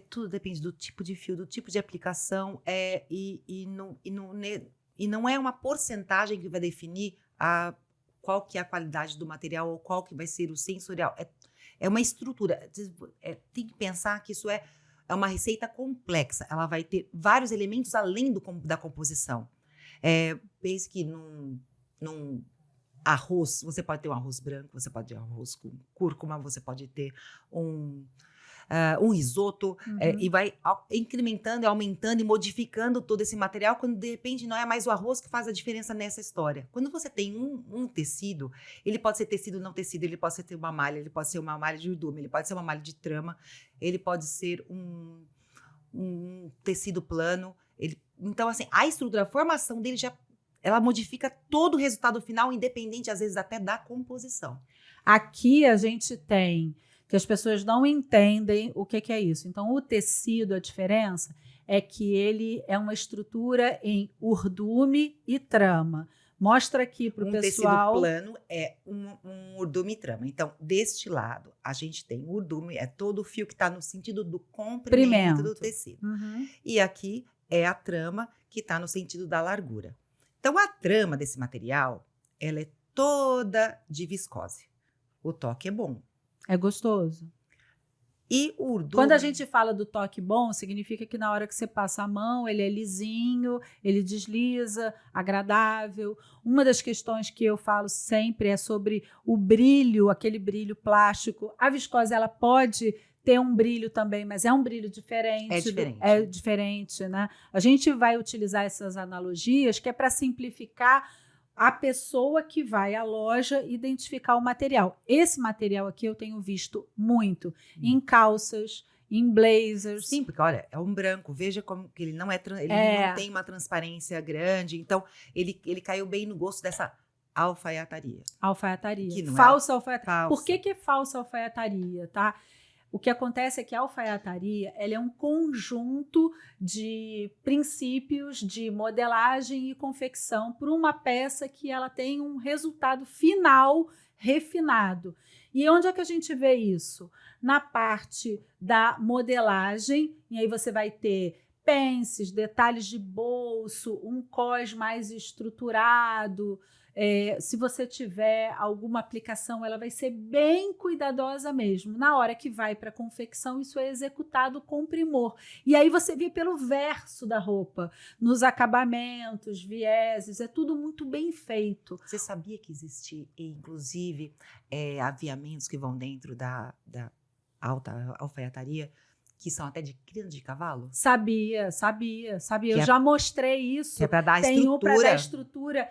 Tudo depende do tipo de fio, do tipo de aplicação, e não é uma porcentagem que vai definir qual que é a qualidade do material ou qual que vai ser o sensorial. É uma estrutura. Tem que pensar que isso é uma receita complexa. Ela vai ter vários elementos além da composição. Pense que num arroz, você pode ter um arroz branco, você pode ter um arroz com cúrcuma, você pode ter um risoto, e vai incrementando, aumentando e modificando todo esse material, quando de repente não é mais o arroz que faz a diferença nessa história. Quando você tem um tecido, ele pode ser tecido não tecido, ele pode ser uma malha, ele pode ser uma malha de urdume, ele pode ser uma malha de trama, ele pode ser um tecido plano. Então, assim, a estrutura, a formação dele ela modifica todo o resultado final, independente, às vezes, até da composição. Aqui a gente tem que as pessoas não entendem o que é isso. Então, o tecido, a diferença é que ele é uma estrutura em urdume e trama. Mostra aqui para o pessoal. Um tecido plano é um urdume e trama. Então, deste lado, a gente tem o urdume, é todo o fio que está no sentido do comprimento do tecido. E aqui é a trama, que está no sentido da largura. Então, a trama desse material, ela é toda de viscose. O toque é bom. É gostoso. E o urdume... Quando a gente fala do toque bom, significa que na hora que você passa a mão, ele é lisinho, ele desliza, agradável. Uma das questões que eu falo sempre é sobre o brilho, aquele brilho plástico. A viscose, ela pode ter um brilho também, mas é um brilho diferente. É diferente, né? A gente vai utilizar essas analogias que é para simplificar a pessoa que vai à loja identificar o material. Esse material aqui eu tenho visto muito em calças, em blazers. Sim, porque olha, é um branco. Veja como que ele não não tem uma transparência grande. Então, ele caiu bem no gosto dessa alfaiataria. Alfaiataria. Falsa alfaiataria. Por que é falsa alfaiataria, tá? O que acontece é que a alfaiataria ela é um conjunto de princípios de modelagem e confecção para uma peça que ela tem um resultado final refinado. E onde é que a gente vê isso? Na parte da modelagem, e aí você vai ter pences, detalhes de bolso, um cós mais estruturado, Se você tiver alguma aplicação, ela vai ser bem cuidadosa mesmo. Na hora que vai para a confecção, isso é executado com primor. E aí você vê pelo verso da roupa, nos acabamentos, vieses, é tudo muito bem feito. Você sabia que existe, inclusive, aviamentos que vão dentro da alta alfaiataria, que são até de crina de cavalo? Sabia. Eu já mostrei isso. Que é para dar Tem estrutura. um para dar estrutura.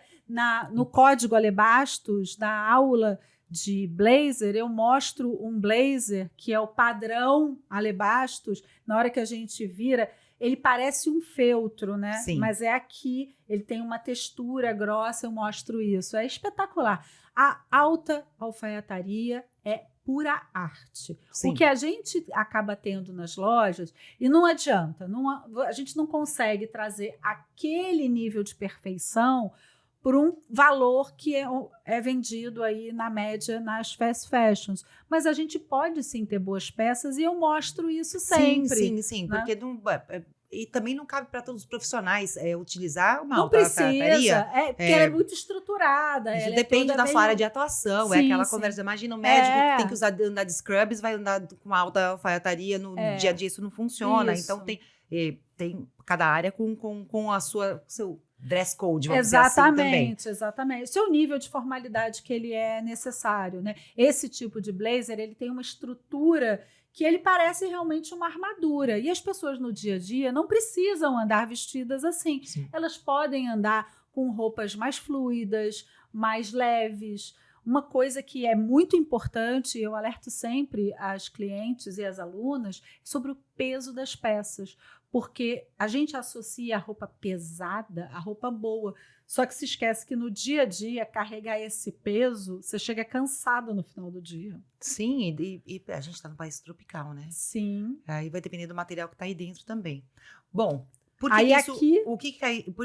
No código Alebastos, na aula de blazer, eu mostro um blazer que é o padrão Alebastos. Na hora que a gente vira, ele parece um feltro, né? Sim. Mas é aqui, ele tem uma textura grossa, eu mostro isso. É espetacular. A alta alfaiataria é pura arte. Sim. O que a gente acaba tendo nas lojas, e não adianta, a gente não consegue trazer aquele nível de perfeição por um valor que é vendido aí na média nas fast fashions. Mas a gente pode sim ter boas peças e eu mostro isso sempre. Sim, né? porque não... E também não cabe para todos os profissionais utilizar uma Não alta alfaiataria. porque ela é muito estruturada. Isso ela depende é da bem... sua área de atuação. Sim, é aquela sim. conversa. Imagina o médico que tem que andar de scrubs, vai andar com alta alfaiataria no dia a dia, isso não funciona. Isso. Então tem cada área com a seu dress code, vamos dizer assim também. Exatamente. Seu nível de formalidade que ele é necessário, né? Esse tipo de blazer, ele tem uma estrutura que ele parece realmente uma armadura. E as pessoas no dia a dia não precisam andar vestidas assim. Sim. Elas podem andar com roupas mais fluidas, mais leves. Uma coisa que é muito importante, eu alerto sempre as clientes e as alunas, sobre o peso das peças. Porque a gente associa a roupa pesada à roupa boa. Só que se esquece que no dia a dia, carregar esse peso, você chega cansado no final do dia. Sim, e a gente está num país tropical, né? Sim. Aí vai depender do material que está aí dentro também. Bom, por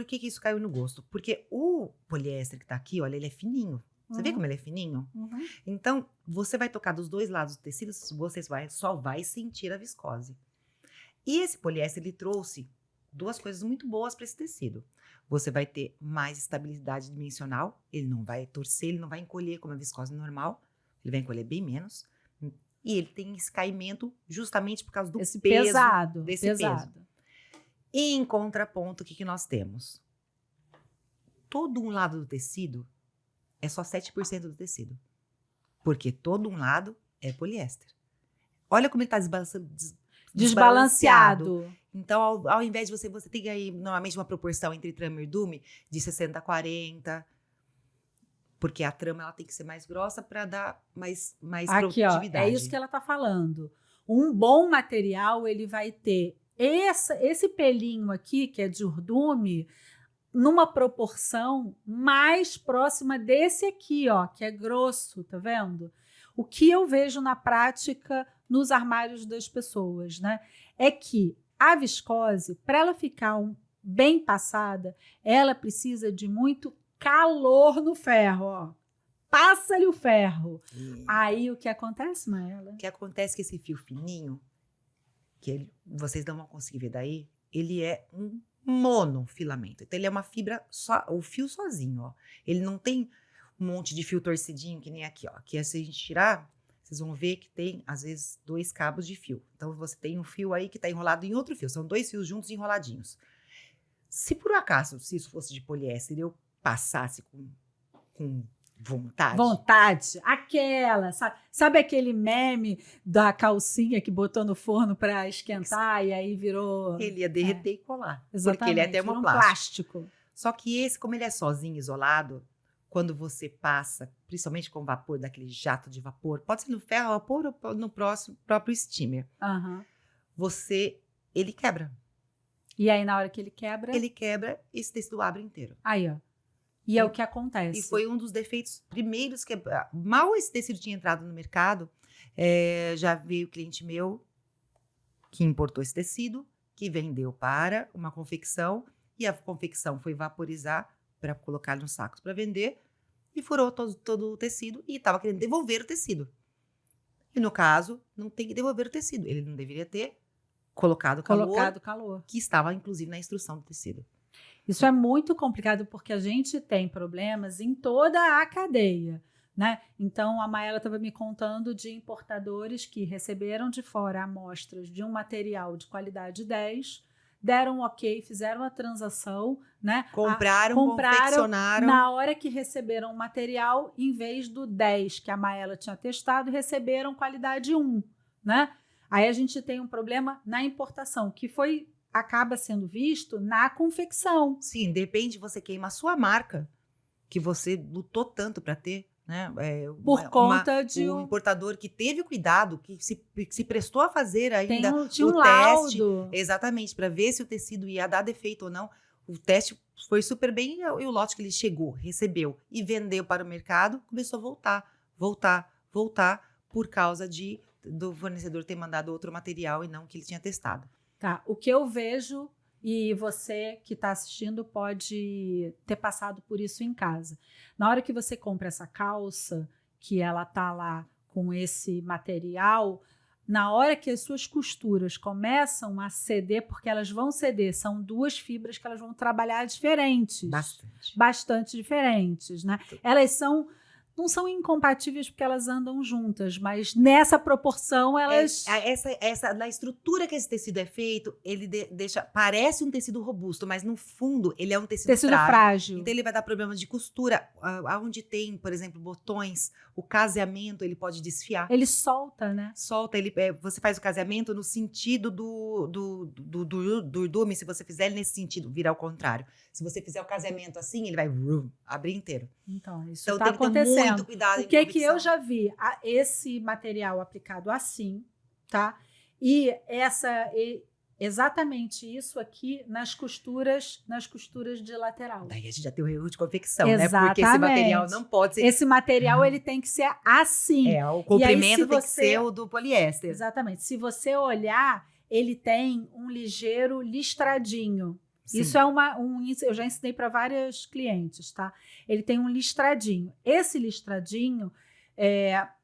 que isso caiu no gosto? Porque o poliéster que está aqui, olha, ele é fininho. Você vê como ele é fininho? Uhum. Então, você vai tocar dos dois lados do tecido, você só vai sentir a viscose. E esse poliéster, ele trouxe duas coisas muito boas para esse tecido. Você vai ter mais estabilidade dimensional, ele não vai torcer, ele não vai encolher como a viscose normal, ele vai encolher bem menos. E ele tem esse caimento justamente por causa do esse peso pesado. peso. E em contraponto, o que nós temos? Todo um lado do tecido é só 7% do tecido. Porque todo um lado é poliéster. Olha como ele está desbalanceado. Então, ao invés de você tem aí normalmente uma proporção entre trama e dume de 60-40, porque a trama ela tem que ser mais grossa para dar mais Aqui, produtividade. Ó, é isso que ela está falando. Um bom material, ele vai ter esse pelinho aqui, que é de urdume, numa proporção mais próxima desse aqui, ó, que é grosso, tá vendo? O que eu vejo na prática nos armários das pessoas, né? É que a viscose, para ela ficar bem passada, ela precisa de muito calor no ferro, ó. Passa-lhe o ferro. Aí o que acontece, Maela? O que acontece é que esse fio fininho, vocês não vão conseguir ver daí, ele é um monofilamento. Então ele é uma fibra só, o fio sozinho, ó. Ele não tem um monte de fio torcidinho que nem aqui, ó. Que se a gente tirar, vocês vão ver que tem, às vezes, 2 cabos de fio. Então, você tem um fio aí que está enrolado em outro fio. São 2 fios juntos enroladinhos. Se por acaso, se isso fosse de poliéster, eu passasse com vontade. Vontade. Aquela, sabe aquele meme da calcinha que botou no forno para esquentar e aí virou... Ele ia derreter e colar. Exatamente. Porque ele é termoplástico. Plástico. Só que esse, como ele é sozinho, isolado, quando você passa, principalmente com vapor, daquele jato de vapor, pode ser no ferro a vapor ou no próprio steamer, ele quebra. E aí, na hora que ele quebra... Ele quebra e esse tecido abre inteiro. Aí, ó. E é o que acontece. E foi um dos defeitos primeiros que... Mal esse tecido tinha entrado no mercado, já veio cliente meu que importou esse tecido, que vendeu para uma confecção, e a confecção foi vaporizar para colocar nos sacos para vender, e furou todo o tecido e estava querendo devolver o tecido. E no caso, não tem que devolver o tecido. Ele não deveria ter colocado calor, calor, que estava inclusive na instrução do tecido. Isso é muito complicado porque a gente tem problemas em toda a cadeia, né? Então, a Maela estava me contando de importadores que receberam de fora amostras de um material de qualidade 10, deram ok, fizeram a transação, né? Compraram, confeccionaram. Na hora que receberam o material, em vez do 10 que a Maela tinha testado, receberam qualidade 1, né? Aí a gente tem um problema na importação, que acaba sendo visto na confecção. Sim, de repente você queima a sua marca, que você lutou tanto para ter, né? Por conta de um importador que teve cuidado, que se prestou a fazer ainda tinha o um teste, laudo. exatamente, para ver se o tecido ia dar defeito ou não. O teste foi super bem e o lote que ele chegou, recebeu e vendeu para o mercado, começou a voltar, por causa do fornecedor ter mandado outro material e não o que ele tinha testado. Tá, o que eu vejo, e você que está assistindo pode ter passado por isso em casa. Na hora que você compra essa calça, que ela tá lá com esse material, na hora que as suas costuras começam a ceder, porque elas vão ceder, são 2 fibras que elas vão trabalhar diferentes. Bastante diferentes, né? Elas não são incompatíveis porque elas andam juntas, mas nessa proporção elas... Na estrutura que esse tecido é feito, ele parece um tecido robusto, mas no fundo ele é um tecido frágil. Então ele vai dar problemas de costura, aonde tem, por exemplo, botões, o caseamento, ele pode desfiar. Ele solta, né? Solta, você faz o caseamento no sentido do urdume, se você fizer ele nesse sentido, virar ao contrário. Se você fizer o caseamento assim, ele vai abrir inteiro. Então, isso então está acontecendo. Tem que ter muito cuidado. O que eu já vi? Esse material aplicado assim, tá? E exatamente isso aqui nas costuras de lateral. Daí a gente já tem o erro de confecção, exatamente, né? Porque esse material não pode ser... Esse material, ele tem que ser assim. O comprimento tem que ser o do poliéster. Exatamente. Se você olhar, ele tem um ligeiro listradinho. Sim. Isso é eu já ensinei para vários clientes, tá? Ele tem um listradinho. Esse listradinho,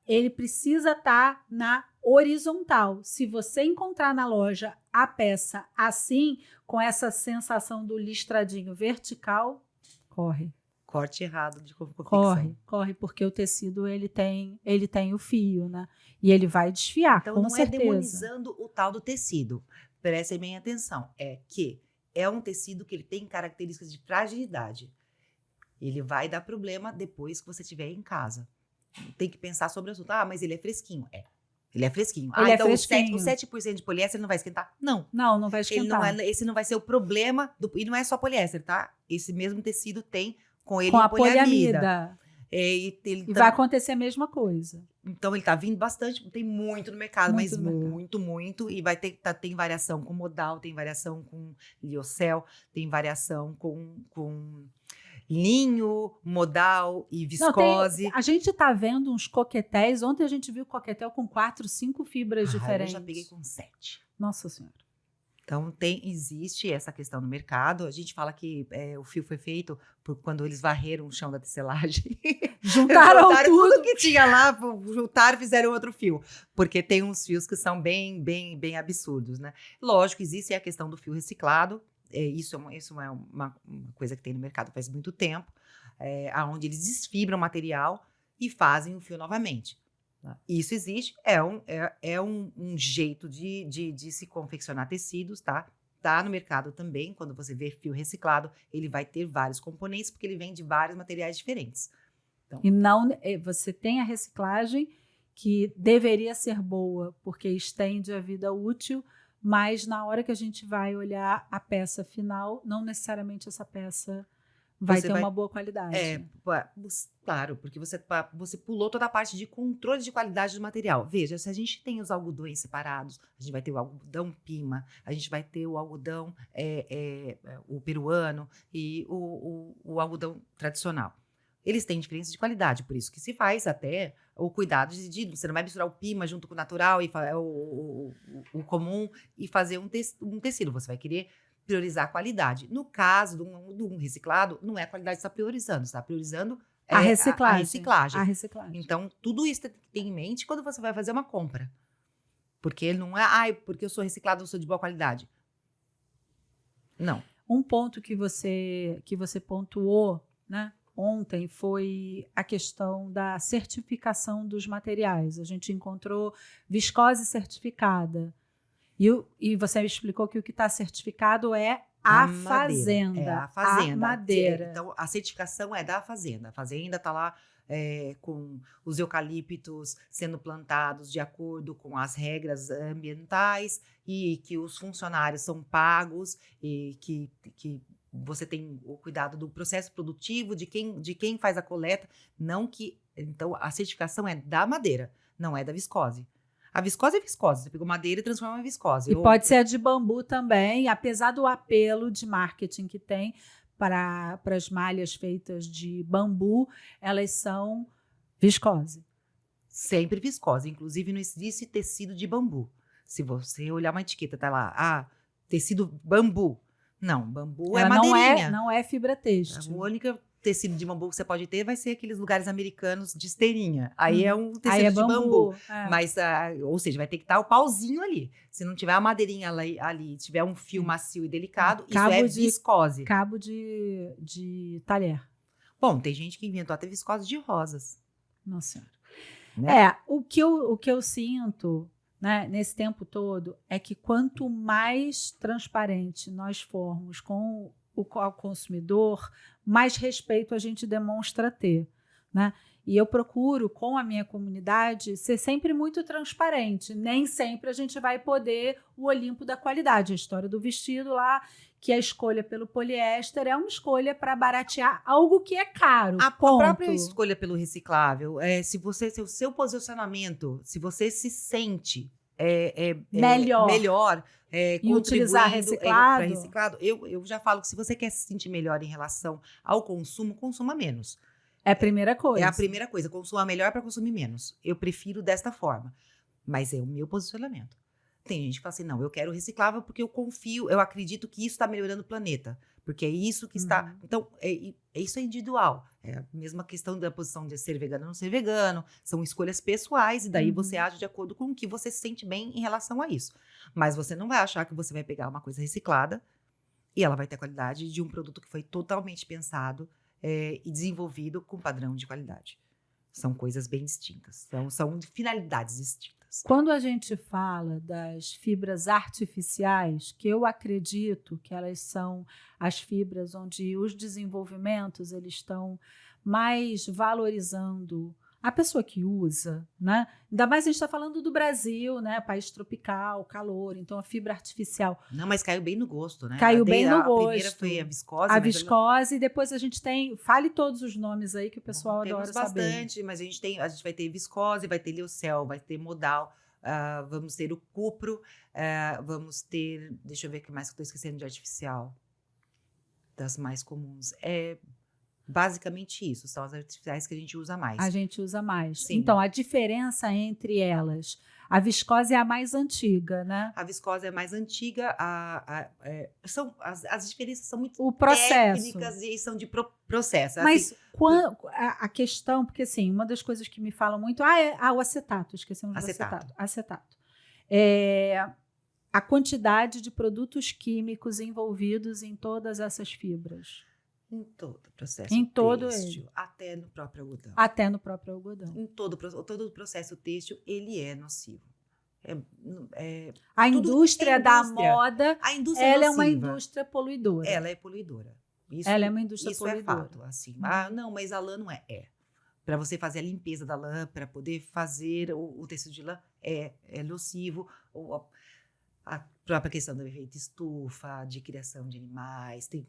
ele precisa estar na horizontal. Se você encontrar na loja a peça assim, com essa sensação do listradinho vertical, corre. Corte errado de confecção. Corre, porque o tecido ele tem o fio, né? E ele vai desfiar, então, com certeza. Então não é demonizando o tal do tecido. Prestem bem atenção. É um tecido que ele tem características de fragilidade. Ele vai dar problema depois que você estiver em casa. Tem que pensar sobre o assunto. Mas ele é fresquinho. Ele é fresquinho. Então fresquinho. O 7% de poliéster não vai esquentar? Não. Não vai esquentar. Esse não vai ser o problema. E não é só poliéster, tá? Esse mesmo tecido tem com ele a poliamida. E vai acontecer a mesma coisa. Então, ele tá vindo bastante, tem muito no mercado, mas muito. E tem variação com modal, tem variação com liocel, tem variação com linho, modal e viscose. A gente tá vendo uns coquetéis. Ontem a gente viu coquetel com 4, 5 fibras diferentes. Eu já peguei com 7. Nossa Senhora. Então, existe essa questão no mercado. A gente fala que o fio foi feito quando eles varreram o chão da tecelagem. Juntaram tudo que tinha lá, juntaram e fizeram outro fio. Porque tem uns fios que são bem absurdos, né? Lógico, existe a questão do fio reciclado. Isso é uma coisa que tem no mercado faz muito tempo. Onde eles desfibram o material e fazem o fio novamente. Isso existe, é um jeito de se confeccionar tecidos, tá? Tá no mercado também, quando você vê fio reciclado, ele vai ter vários componentes, porque ele vem de vários materiais diferentes. Então, e não, você tem a reciclagem que deveria ser boa, porque estende a vida útil, mas na hora que a gente vai olhar a peça final, não necessariamente essa peça vai ter uma boa qualidade. Claro, porque você pulou toda a parte de controle de qualidade do material. Veja, se a gente tem os algodões separados, a gente vai ter o algodão pima, a gente vai ter o algodão o peruano e o algodão tradicional. Eles têm diferença de qualidade, por isso que se faz até o cuidado de você não vai misturar o pima junto com o natural e o comum e fazer um tecido. Você vai querer priorizar a qualidade. No caso de um reciclado, não é a qualidade que está priorizando, você está priorizando a reciclagem. A reciclagem. Então, tudo isso tem que ter em mente quando você vai fazer uma compra. Porque ele não é, porque eu sou reciclado, eu sou de boa qualidade. Não. Um ponto que você pontuou, né, ontem foi a questão da certificação dos materiais. A gente encontrou viscose certificada. E você me explicou que o que está certificado é a fazenda. É a fazenda. A madeira. Então, a certificação é da fazenda. A fazenda está lá com os eucaliptos sendo plantados de acordo com as regras ambientais e que os funcionários são pagos e que você tem o cuidado do processo produtivo, de quem faz a coleta. Então, a certificação é da madeira, não é da viscose. A viscose é viscose. Você pegou madeira e transforma em viscose. E pode ser a de bambu também, apesar do apelo de marketing que tem para as malhas feitas de bambu, elas são viscose. Sempre viscose. Inclusive, não existe tecido de bambu. Se você olhar uma etiqueta, tá lá, tecido bambu. Não, bambu é madeirinha. Não é fibra têxtil. O único tecido de bambu que você pode ter vai ser aqueles lugares americanos de esteirinha. Aí é um tecido de bambu. Mas, ou seja, vai ter que estar o pauzinho ali. Se não tiver a madeirinha ali, tiver um fio macio e delicado, isso é viscose. Cabo de talher. Bom, tem gente que inventou até viscose de rosas. Nossa Senhora. Né? O que eu sinto, né, nesse tempo todo é que quanto mais transparente nós formos com o consumidor, mais respeito a gente demonstra ter, né? E eu procuro, com a minha comunidade, ser sempre muito transparente. Nem sempre a gente vai poder o Olimpo da qualidade. A história do vestido lá, que a escolha pelo poliéster é uma escolha para baratear algo que é caro. A própria escolha pelo reciclável, se o seu posicionamento, se você se sente melhor e utilizar reciclado, eu já falo que se você quer se sentir melhor em relação ao consumo, consuma menos. É a primeira coisa. É a primeira coisa, consuma melhor para consumir menos. Eu prefiro desta forma, mas é o meu posicionamento. Tem gente que fala assim, não, eu quero reciclável porque eu confio, eu acredito que isso está melhorando o planeta, porque é isso que está... Então, isso é individual. É a mesma questão da posição de ser vegano ou não ser vegano, são escolhas pessoais, e daí você age de acordo com o que você se sente bem em relação a isso. Mas você não vai achar que você vai pegar uma coisa reciclada e ela vai ter a qualidade de um produto que foi totalmente pensado e desenvolvido com padrão de qualidade. São coisas bem distintas, são finalidades distintas. Quando a gente fala das fibras artificiais, que eu acredito que elas são as fibras onde os desenvolvimentos eles estão mais valorizando a pessoa que usa, né? Ainda mais a gente está falando do Brasil, né? País tropical, calor, então a fibra artificial. Não, mas caiu bem no gosto, né? Caiu bem no gosto. A primeira foi a viscose. A viscose, e depois a gente tem... Fale todos os nomes aí que o pessoal adora saber. Temos bastante, mas a gente vai ter viscose, vai ter liocel, vai ter modal, vamos ter o cupro, vamos ter... Deixa eu ver o que mais que eu estou esquecendo de artificial. Das mais comuns. Basicamente isso, são as artificiais que a gente usa mais. A gente usa mais. Sim. Então, a diferença entre elas, a viscose é a mais antiga, né? A viscose é a mais antiga, as diferenças são muito técnicas e são de processo. Mas a questão, porque assim, uma das coisas que me falam muito, o acetato, esquecemos do acetato. A quantidade de produtos químicos envolvidos em todas essas fibras. Em todo o processo têxtil, até no próprio algodão. Até no próprio algodão. Em todo o processo têxtil, ele é nocivo. A indústria da moda, ela é uma indústria poluidora. Ela é poluidora. Ela é uma indústria poluidora. Isso é fato. Assim. Não, mas a lã não é. Para você fazer a limpeza da lã, para poder fazer o tecido de lã, é nocivo. A própria questão do efeito estufa, de criação de animais, tem...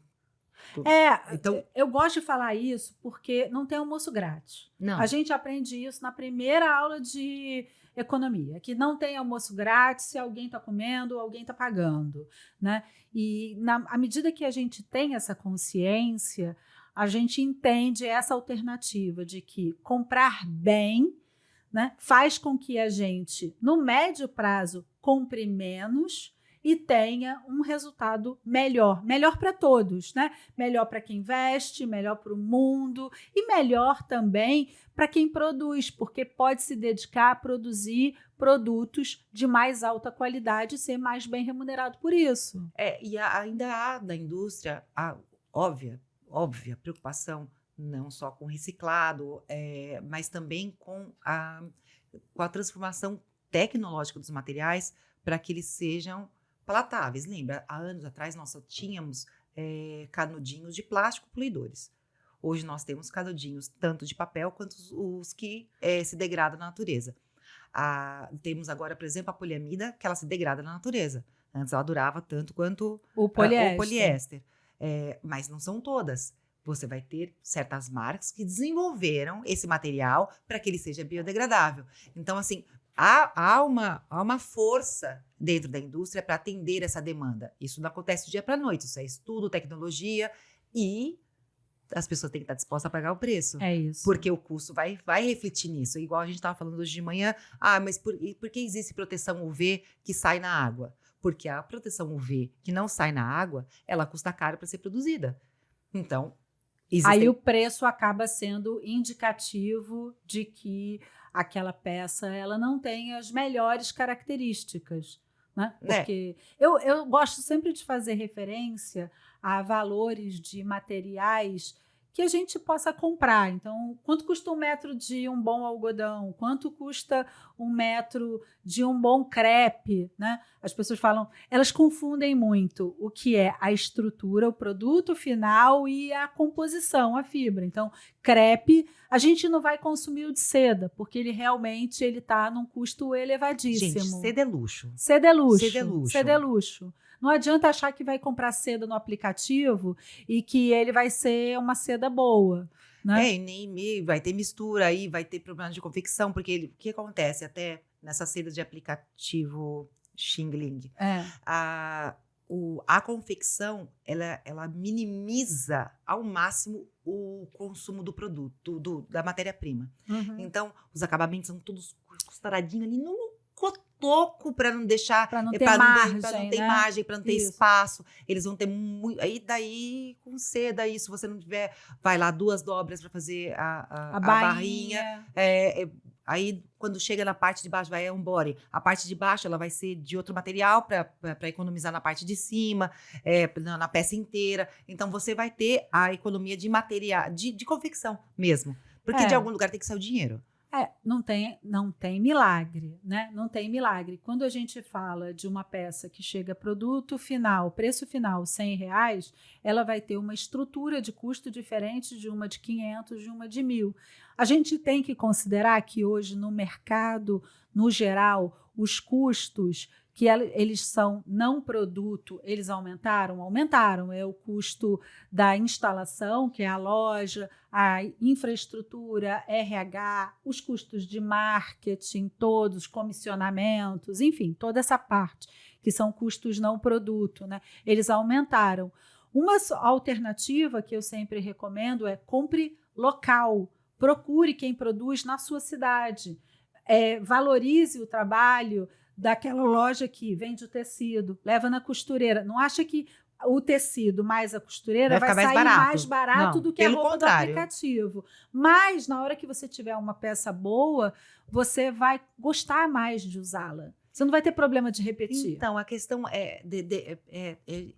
Então, eu gosto de falar isso porque não tem almoço grátis. Não. A gente aprende isso na primeira aula de economia, que não tem almoço grátis se alguém está comendo, alguém está pagando, né? E à medida que a gente tem essa consciência, a gente entende essa alternativa de que comprar bem, né, faz com que a gente, no médio prazo, compre menos e tenha um resultado melhor. Melhor para todos, né? Melhor para quem investe, melhor para o mundo e melhor também para quem produz, porque pode se dedicar a produzir produtos de mais alta qualidade e ser mais bem remunerado por isso. E ainda há da indústria a óbvia preocupação, não só com o reciclado, mas também com a transformação tecnológica dos materiais para que eles sejam palatáveis. Lembra, há anos atrás nós só tínhamos canudinhos de plástico poluidores. Hoje nós temos canudinhos tanto de papel quanto os que se degradam na natureza. Temos agora, por exemplo, a poliamida, que ela se degrada na natureza. Antes ela durava tanto quanto o poliéster. Mas não são todas. Você vai ter certas marcas que desenvolveram esse material para que ele seja biodegradável. Então, assim, há uma força dentro da indústria para atender essa demanda. Isso não acontece do dia para a noite. Isso é estudo, tecnologia e as pessoas têm que estar dispostas a pagar o preço. É isso. Porque o custo vai refletir nisso. Igual a gente estava falando hoje de manhã. Mas por que existe proteção UV que sai na água? Porque a proteção UV que não sai na água, ela custa caro para ser produzida. Então, aí o preço acaba sendo indicativo de que aquela peça ela não tem as melhores características, né? Porque eu gosto sempre de fazer referência a valores de materiais que a gente possa comprar. Então, quanto custa 1 metro de um bom algodão? Quanto custa 1 metro de um bom crepe? Né? As pessoas falam, elas confundem muito o que é a estrutura, o produto final e a composição, a fibra. Então, crepe, a gente não vai consumir o de seda, porque ele realmente está num custo elevadíssimo. Gente, seda é luxo. Seda é luxo. Seda é luxo. Seda é luxo. Não adianta achar que vai comprar seda no aplicativo e que ele vai ser uma seda boa. Né? Nem vai ter mistura aí, vai ter problema de confecção, porque o que acontece até nessas sedas de aplicativo Xing Ling? A confecção, ela minimiza ao máximo o consumo do produto, da matéria-prima. Uhum. Então, os acabamentos são todos costuradinhos ali no cotoco para não deixar, para não ter margem, para não ter espaço. Eles vão ter muito. Aí daí com seda, se você não tiver, vai lá 2 dobras para fazer a barrinha. Aí quando chega na parte de baixo vai um body. A parte de baixo ela vai ser de outro material para economizar na parte de cima, na peça inteira. Então você vai ter a economia de material, de confecção mesmo. Porque de algum lugar tem que sair o dinheiro. Não tem milagre, né? Não tem milagre. Quando a gente fala de uma peça que chega produto final, preço final R$100, ela vai ter uma estrutura de custo diferente de uma de 500, de uma de 1.000. A gente tem que considerar que hoje no mercado, no geral, os custos que eles são não produto, eles aumentaram. É o custo da instalação, que é a loja, a infraestrutura, RH, os custos de marketing, todos, comissionamentos, enfim, toda essa parte, que são custos não produto, né? Eles aumentaram. Uma alternativa que eu sempre recomendo é compre local, procure quem produz na sua cidade, valorize o trabalho daquela loja que vende o tecido, leva na costureira. Não acha que o tecido mais a costureira vai sair mais barato do que a roupa do aplicativo. Mas, na hora que você tiver uma peça boa, você vai gostar mais de usá-la. Você não vai ter problema de repetir. Então, a questão é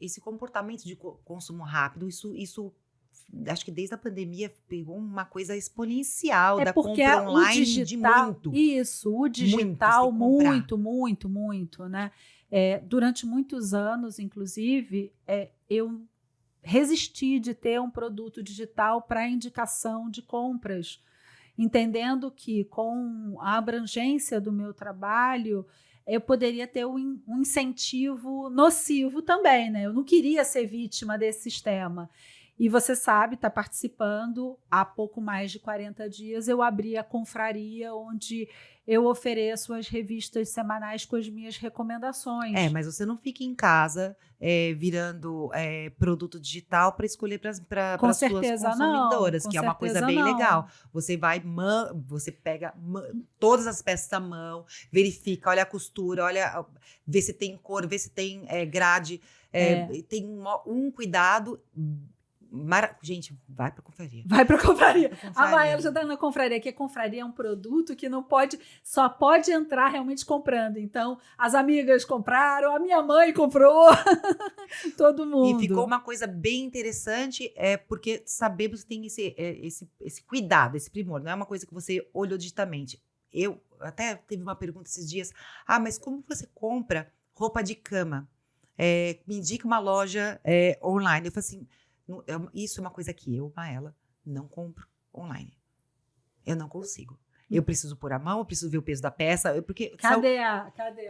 esse comportamento de consumo rápido, isso acho que desde a pandemia pegou uma coisa exponencial da compra online o digital, de muito. Isso, o digital muito, né? Durante muitos anos, inclusive, eu resisti de ter um produto digital para indicação de compras, entendendo que com a abrangência do meu trabalho, eu poderia ter um incentivo nocivo também, né? Eu não queria ser vítima desse sistema. E você sabe, está participando há pouco mais de 40 dias. Eu abri a confraria, onde eu ofereço as revistas semanais com as minhas recomendações. Mas você não fica em casa virando produto digital para escolher para Com as suas certeza não, consumidoras, com que é uma coisa certeza bem não. legal. Você você pega todas as peças à mão, verifica, olha a costura, vê se tem cor, vê se tem grade, tem um cuidado. Gente, vai pra confraria. Vai pra confraria. Vai pra A confraria. Maela já tá na confraria, que a confraria é um produto que só pode entrar realmente comprando. Então, as amigas compraram, a minha mãe comprou, todo mundo. E ficou uma coisa bem interessante, porque sabemos que tem esse cuidado, esse primor. Não é uma coisa que você olhou digitamente. Eu até teve uma pergunta esses dias. Mas como você compra roupa de cama? Me indica uma loja online. Eu falei assim, isso é uma coisa que eu, Maela, não compro online. Eu não consigo. Eu preciso pôr a mão, eu preciso ver o peso da peça. Porque Cadê?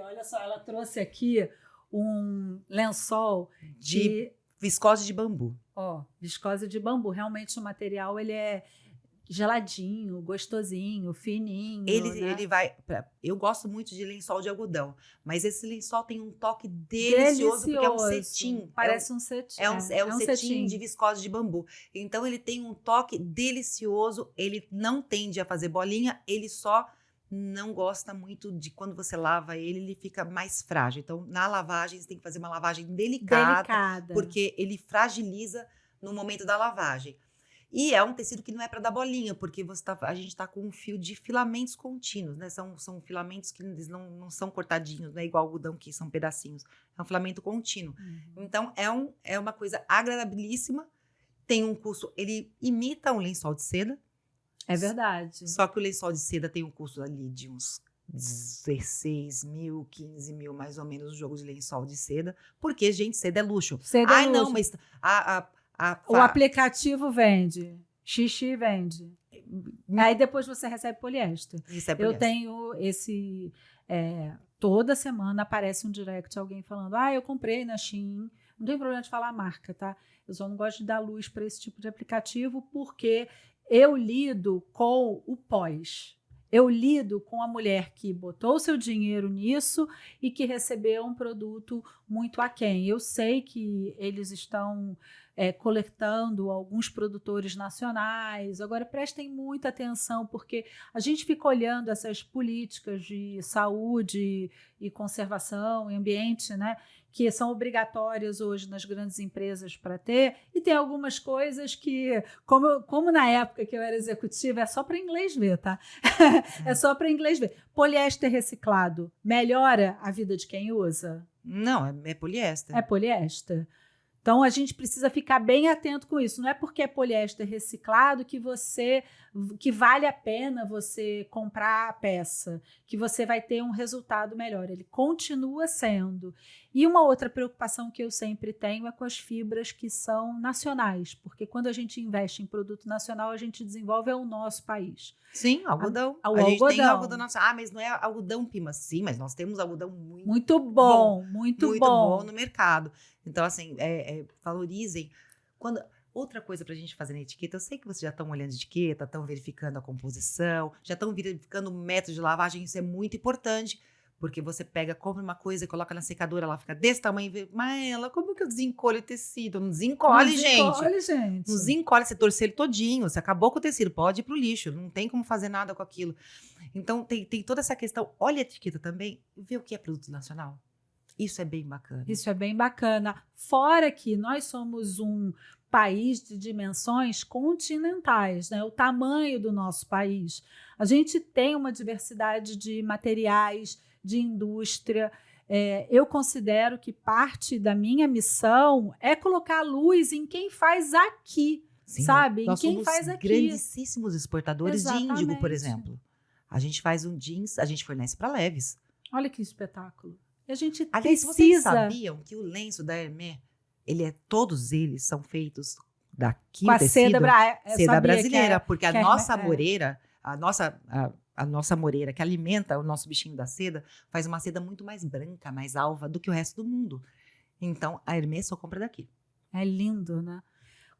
Olha só, ela trouxe aqui um lençol de viscose de bambu. Viscose de bambu. Realmente o material ele é geladinho, gostosinho, fininho. Ele vai. Eu gosto muito de lençol de algodão, mas esse lençol tem um toque delicioso. Porque é um cetim. Parece um cetim. É um cetim de viscose de bambu. Então ele tem um toque delicioso. Ele não tende a fazer bolinha, ele só não gosta muito de quando você lava ele fica mais frágil. Então, na lavagem, você tem que fazer uma lavagem delicada. Porque ele fragiliza no momento da lavagem. E é um tecido que não é para dar bolinha, porque a gente está com um fio de filamentos contínuos, né? São filamentos que eles não são cortadinhos, não é igual algodão que são pedacinhos. É um filamento contínuo. Então, é uma coisa agradabilíssima. Tem um custo, ele imita um lençol de seda. É verdade. Só que o lençol de seda tem um custo ali de uns 16 mil, 15 mil, mais ou menos, o jogo de lençol de seda. Porque, gente, seda é luxo. Seda é luxo. Não, mas o aplicativo vende, xixi vende. Aí depois você recebe poliéster. Eu tenho esse... toda semana aparece um direct, alguém falando, eu comprei na Shein. Não tem problema de falar a marca, tá? Eu só não gosto de dar luz para esse tipo de aplicativo, porque eu lido com o pós. Eu lido com a mulher que botou seu dinheiro nisso e que recebeu um produto muito aquém. Eu sei que eles estão coletando alguns produtores nacionais. Agora, prestem muita atenção, porque a gente fica olhando essas políticas de saúde e conservação e ambiente, né, que são obrigatórias hoje nas grandes empresas para ter, e tem algumas coisas que, como na época que eu era executiva, é só para inglês ver, tá? É só para inglês ver. Poliéster reciclado melhora a vida de quem usa? Não, é poliéster. É poliéster. Então, a gente precisa ficar bem atento com isso. Não é porque é poliéster reciclado que vale a pena você comprar a peça, que você vai ter um resultado melhor. Ele continua sendo. E uma outra preocupação que eu sempre tenho é com as fibras que são nacionais, porque quando a gente investe em produto nacional, a gente desenvolve o nosso país. Sim, algodão. A gente tem algodão nacional. Mas não é algodão Pima. Sim, mas nós temos algodão muito bom no mercado. Então, assim, valorizem. Outra coisa pra gente fazer na etiqueta, eu sei que vocês já estão olhando a etiqueta, estão verificando a composição, já estão verificando o método de lavagem, isso é muito importante, porque você compra uma coisa e coloca na secadora, ela fica desse tamanho, mas como que eu desencolho o tecido? Não desencolhe, gente. Não desencolhe, você torcer ele todinho, você acabou com o tecido, pode ir pro lixo, não tem como fazer nada com aquilo. Então, tem toda essa questão. Olha a etiqueta também, vê o que é produto nacional. Isso é bem bacana. Isso é bem bacana. Fora que nós somos um país de dimensões continentais, né? O tamanho do nosso país. A gente tem uma diversidade de materiais, de indústria. Eu considero que parte da minha missão é colocar luz em quem faz aqui, sabe? Nós em quem somos faz aqui. Grandíssimos exportadores de índigo, por exemplo. A gente faz um jeans, a gente fornece para Leves. Olha que espetáculo. A gente Aliás, vocês sabiam que o lenço da Hermé, todos eles são feitos daqui, com a seda brasileira, porque a nossa moreira, a nossa moreira que alimenta o nosso bichinho da seda, faz uma seda muito mais branca, mais alva do que o resto do mundo. Então, a Hermé só compra daqui. É lindo, né?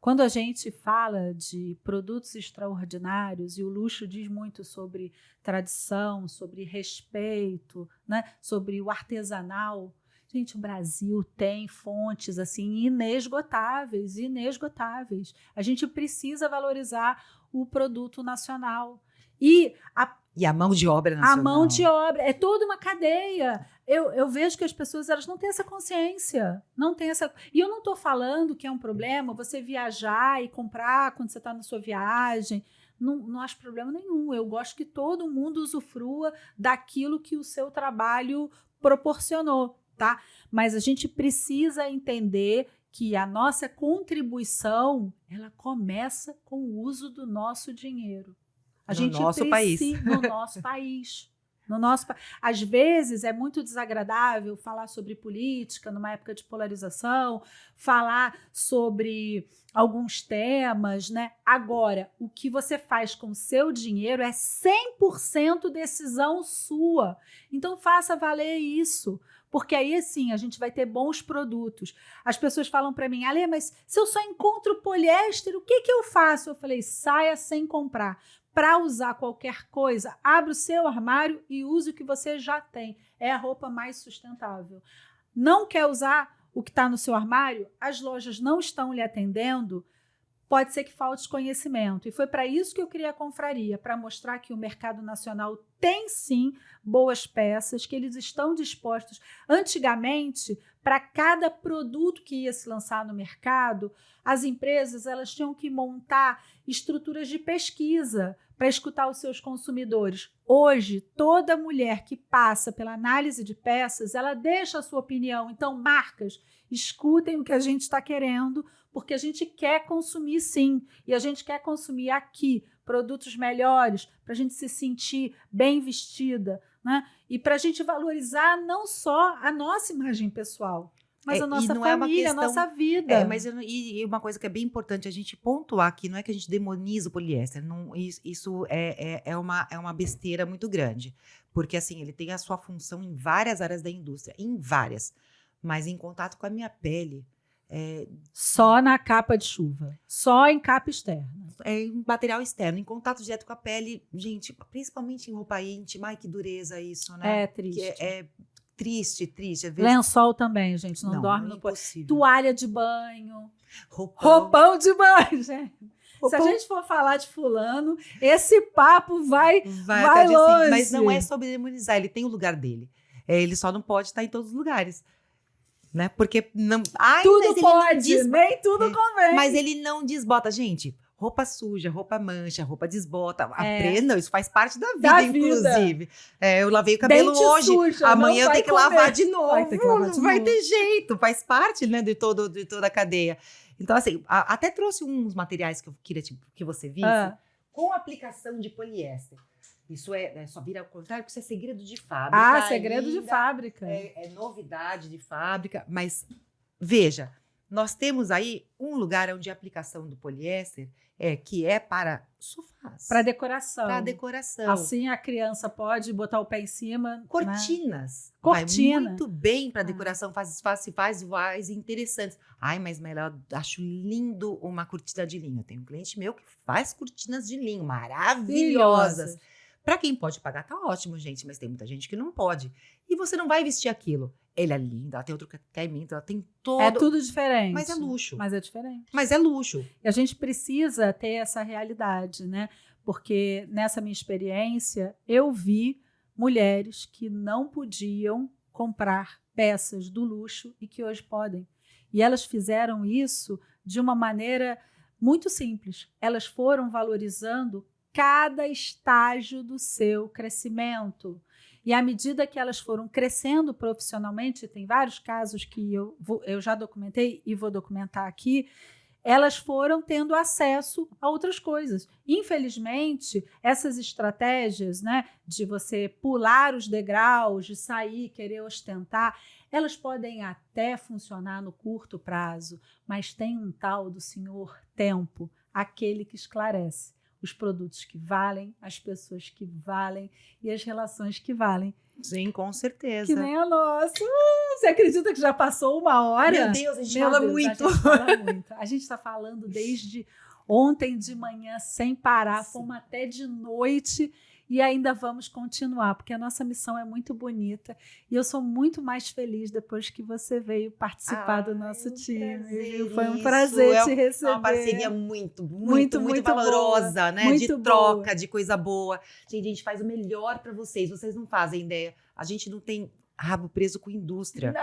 Quando a gente fala de produtos extraordinários, e o luxo diz muito sobre tradição, sobre respeito, né? Sobre o artesanal, gente, o Brasil tem fontes assim inesgotáveis, inesgotáveis. A gente precisa valorizar o produto nacional. E a mão de obra nacional. A mão de obra. É toda uma cadeia. Eu vejo que as pessoas elas não têm essa consciência. Não têm essa... E eu não estou falando que é um problema você viajar e comprar quando você está na sua viagem. Não acho problema nenhum. Eu gosto que todo mundo usufrua daquilo que o seu trabalho proporcionou, tá? Mas a gente precisa entender que a nossa contribuição ela começa com o uso do nosso dinheiro. No nosso país. Às vezes é muito desagradável falar sobre política numa época de polarização, falar sobre alguns temas, né? Agora, o que você faz com o seu dinheiro é 100% decisão sua. Então, faça valer isso. Porque aí, assim, a gente vai ter bons produtos. As pessoas falam para mim, Ale, mas se eu só encontro poliéster, o que eu faço? Eu falei, saia sem comprar. Para usar qualquer coisa, abre o seu armário e use o que você já tem. É a roupa mais sustentável. Não quer usar o que está no seu armário? As lojas não estão lhe atendendo? Pode ser que falte conhecimento. E foi para isso que eu criei a confraria, para mostrar que o mercado nacional tem sim boas peças, que eles estão dispostos. Antigamente, para cada produto que ia se lançar no mercado, as empresas elas tinham que montar estruturas de pesquisa para escutar os seus consumidores. Hoje, toda mulher que passa pela análise de peças, ela deixa a sua opinião. Então, marcas, escutem o que a gente está querendo, porque a gente quer consumir sim, e a gente quer consumir aqui produtos melhores, para a gente se sentir bem vestida, né? E para a gente valorizar não só a nossa imagem pessoal, mas a nossa família, a nossa vida. E uma coisa que é bem importante a gente pontuar aqui, não é que a gente demoniza o poliéster, isso é uma besteira muito grande, porque assim, ele tem a sua função em várias áreas da indústria, em várias, mas em contato com a minha pele, só na capa de chuva, só em capa externa. É em material externo, em contato direto com a pele, gente, principalmente em roupa íntima, ai que dureza isso, né? É triste. Triste. Às vezes... Lençol também, gente, não dorme no impossível. Toalha de banho, roupão de banho, gente. Se a gente for falar de fulano, esse papo vai longe. Mas não é sobre demonizar, ele tem o lugar dele. Ele só não pode estar em todos os lugares. Né? Porque não. Tudo pode, nem tudo convém. Mas ele não desbota, gente. Roupa suja, roupa mancha, roupa desbota. Aprenda, isso faz parte da vida, inclusive. Eu lavei o cabelo Dente hoje, suja, amanhã eu tenho que lavar de novo. Não vai ter jeito, faz parte, né, de toda a cadeia. Então, assim, até trouxe uns materiais que eu queria que você visse, com aplicação de poliéster. Isso só vira ao contrário, porque isso é segredo de fábrica. Segredo de fábrica. É novidade de fábrica, mas veja, nós temos aí um lugar onde a aplicação do poliéster que é para sofás. Para decoração. Para decoração. Assim a criança pode botar o pé em cima. Cortinas. Né? Cortina. Vai muito bem para decoração, faz vários interessantes. Mas Maíla, eu acho lindo uma cortina de linho. Eu tenho um cliente meu que faz cortinas de linho maravilhosas. Para quem pode pagar, tá ótimo, gente, mas tem muita gente que não pode. E você não vai vestir aquilo. Ela é linda, ela tem outro caimento, ela tem todo... É tudo diferente. Mas é luxo. Mas é diferente. Mas é luxo. E a gente precisa ter essa realidade, né? Porque nessa minha experiência, eu vi mulheres que não podiam comprar peças do luxo e que hoje podem. E elas fizeram isso de uma maneira muito simples. Elas foram valorizando cada estágio do seu crescimento. E à medida que elas foram crescendo profissionalmente, tem vários casos que eu já documentei e vou documentar aqui, elas foram tendo acesso a outras coisas. Infelizmente, essas estratégias, né, de você pular os degraus, de sair, querer ostentar, elas podem até funcionar no curto prazo, mas tem um tal do senhor tempo, aquele que esclarece. os produtos que valem, as pessoas que valem e as relações que valem. Sim, com certeza. Que nem a nossa. Você acredita que já passou 1 hora? Meu Deus, a gente fala muito. A gente fala muito. A gente está falando desde ontem de manhã, sem parar. Sim. Fomos até de noite e ainda vamos continuar, porque a nossa missão é muito bonita. E eu sou muito mais feliz depois que você veio participar do nosso time. Prazer, foi um prazer te receber. É uma parceria muito valorosa, boa, né? muito de troca, boa. De coisa boa. Gente, a gente faz o melhor para vocês. Vocês não fazem ideia. A gente não tem rabo preso com indústria.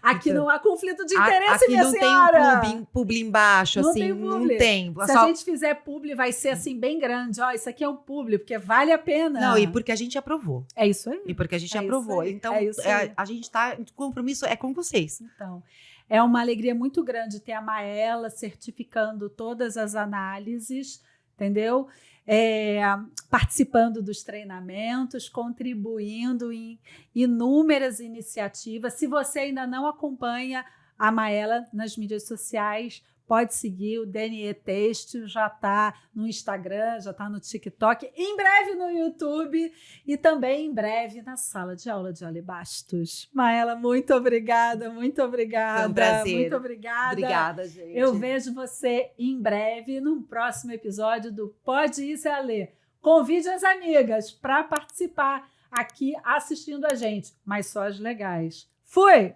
Aqui então, não há conflito de interesse, aqui minha não senhora. tem um publi embaixo, Não assim, tem publi. não tem. Se a gente fizer publi, vai ser assim, bem grande. Ó, isso aqui é um publi, porque vale a pena. Não, e porque a gente aprovou. É isso aí. E porque a gente É aprovou. isso aí. Então, É isso aí. a gente tá. O compromisso é com vocês. Então, é uma alegria muito grande ter a Maela certificando todas as análises, entendeu? Participando dos treinamentos, contribuindo em inúmeras iniciativas. Se você ainda não acompanha a Maela nas mídias sociais, pode seguir. O DNE Texto já está no Instagram, já está no TikTok, em breve no YouTube e também em breve na sala de aula de Ale Bastos. Maela, muito obrigada, muito obrigada. Foi um prazer. Muito obrigada. Obrigada, gente. Eu vejo você em breve num próximo episódio do Pode Isso, Ale. Convide as amigas para participar aqui assistindo a gente, mas só as legais. Fui!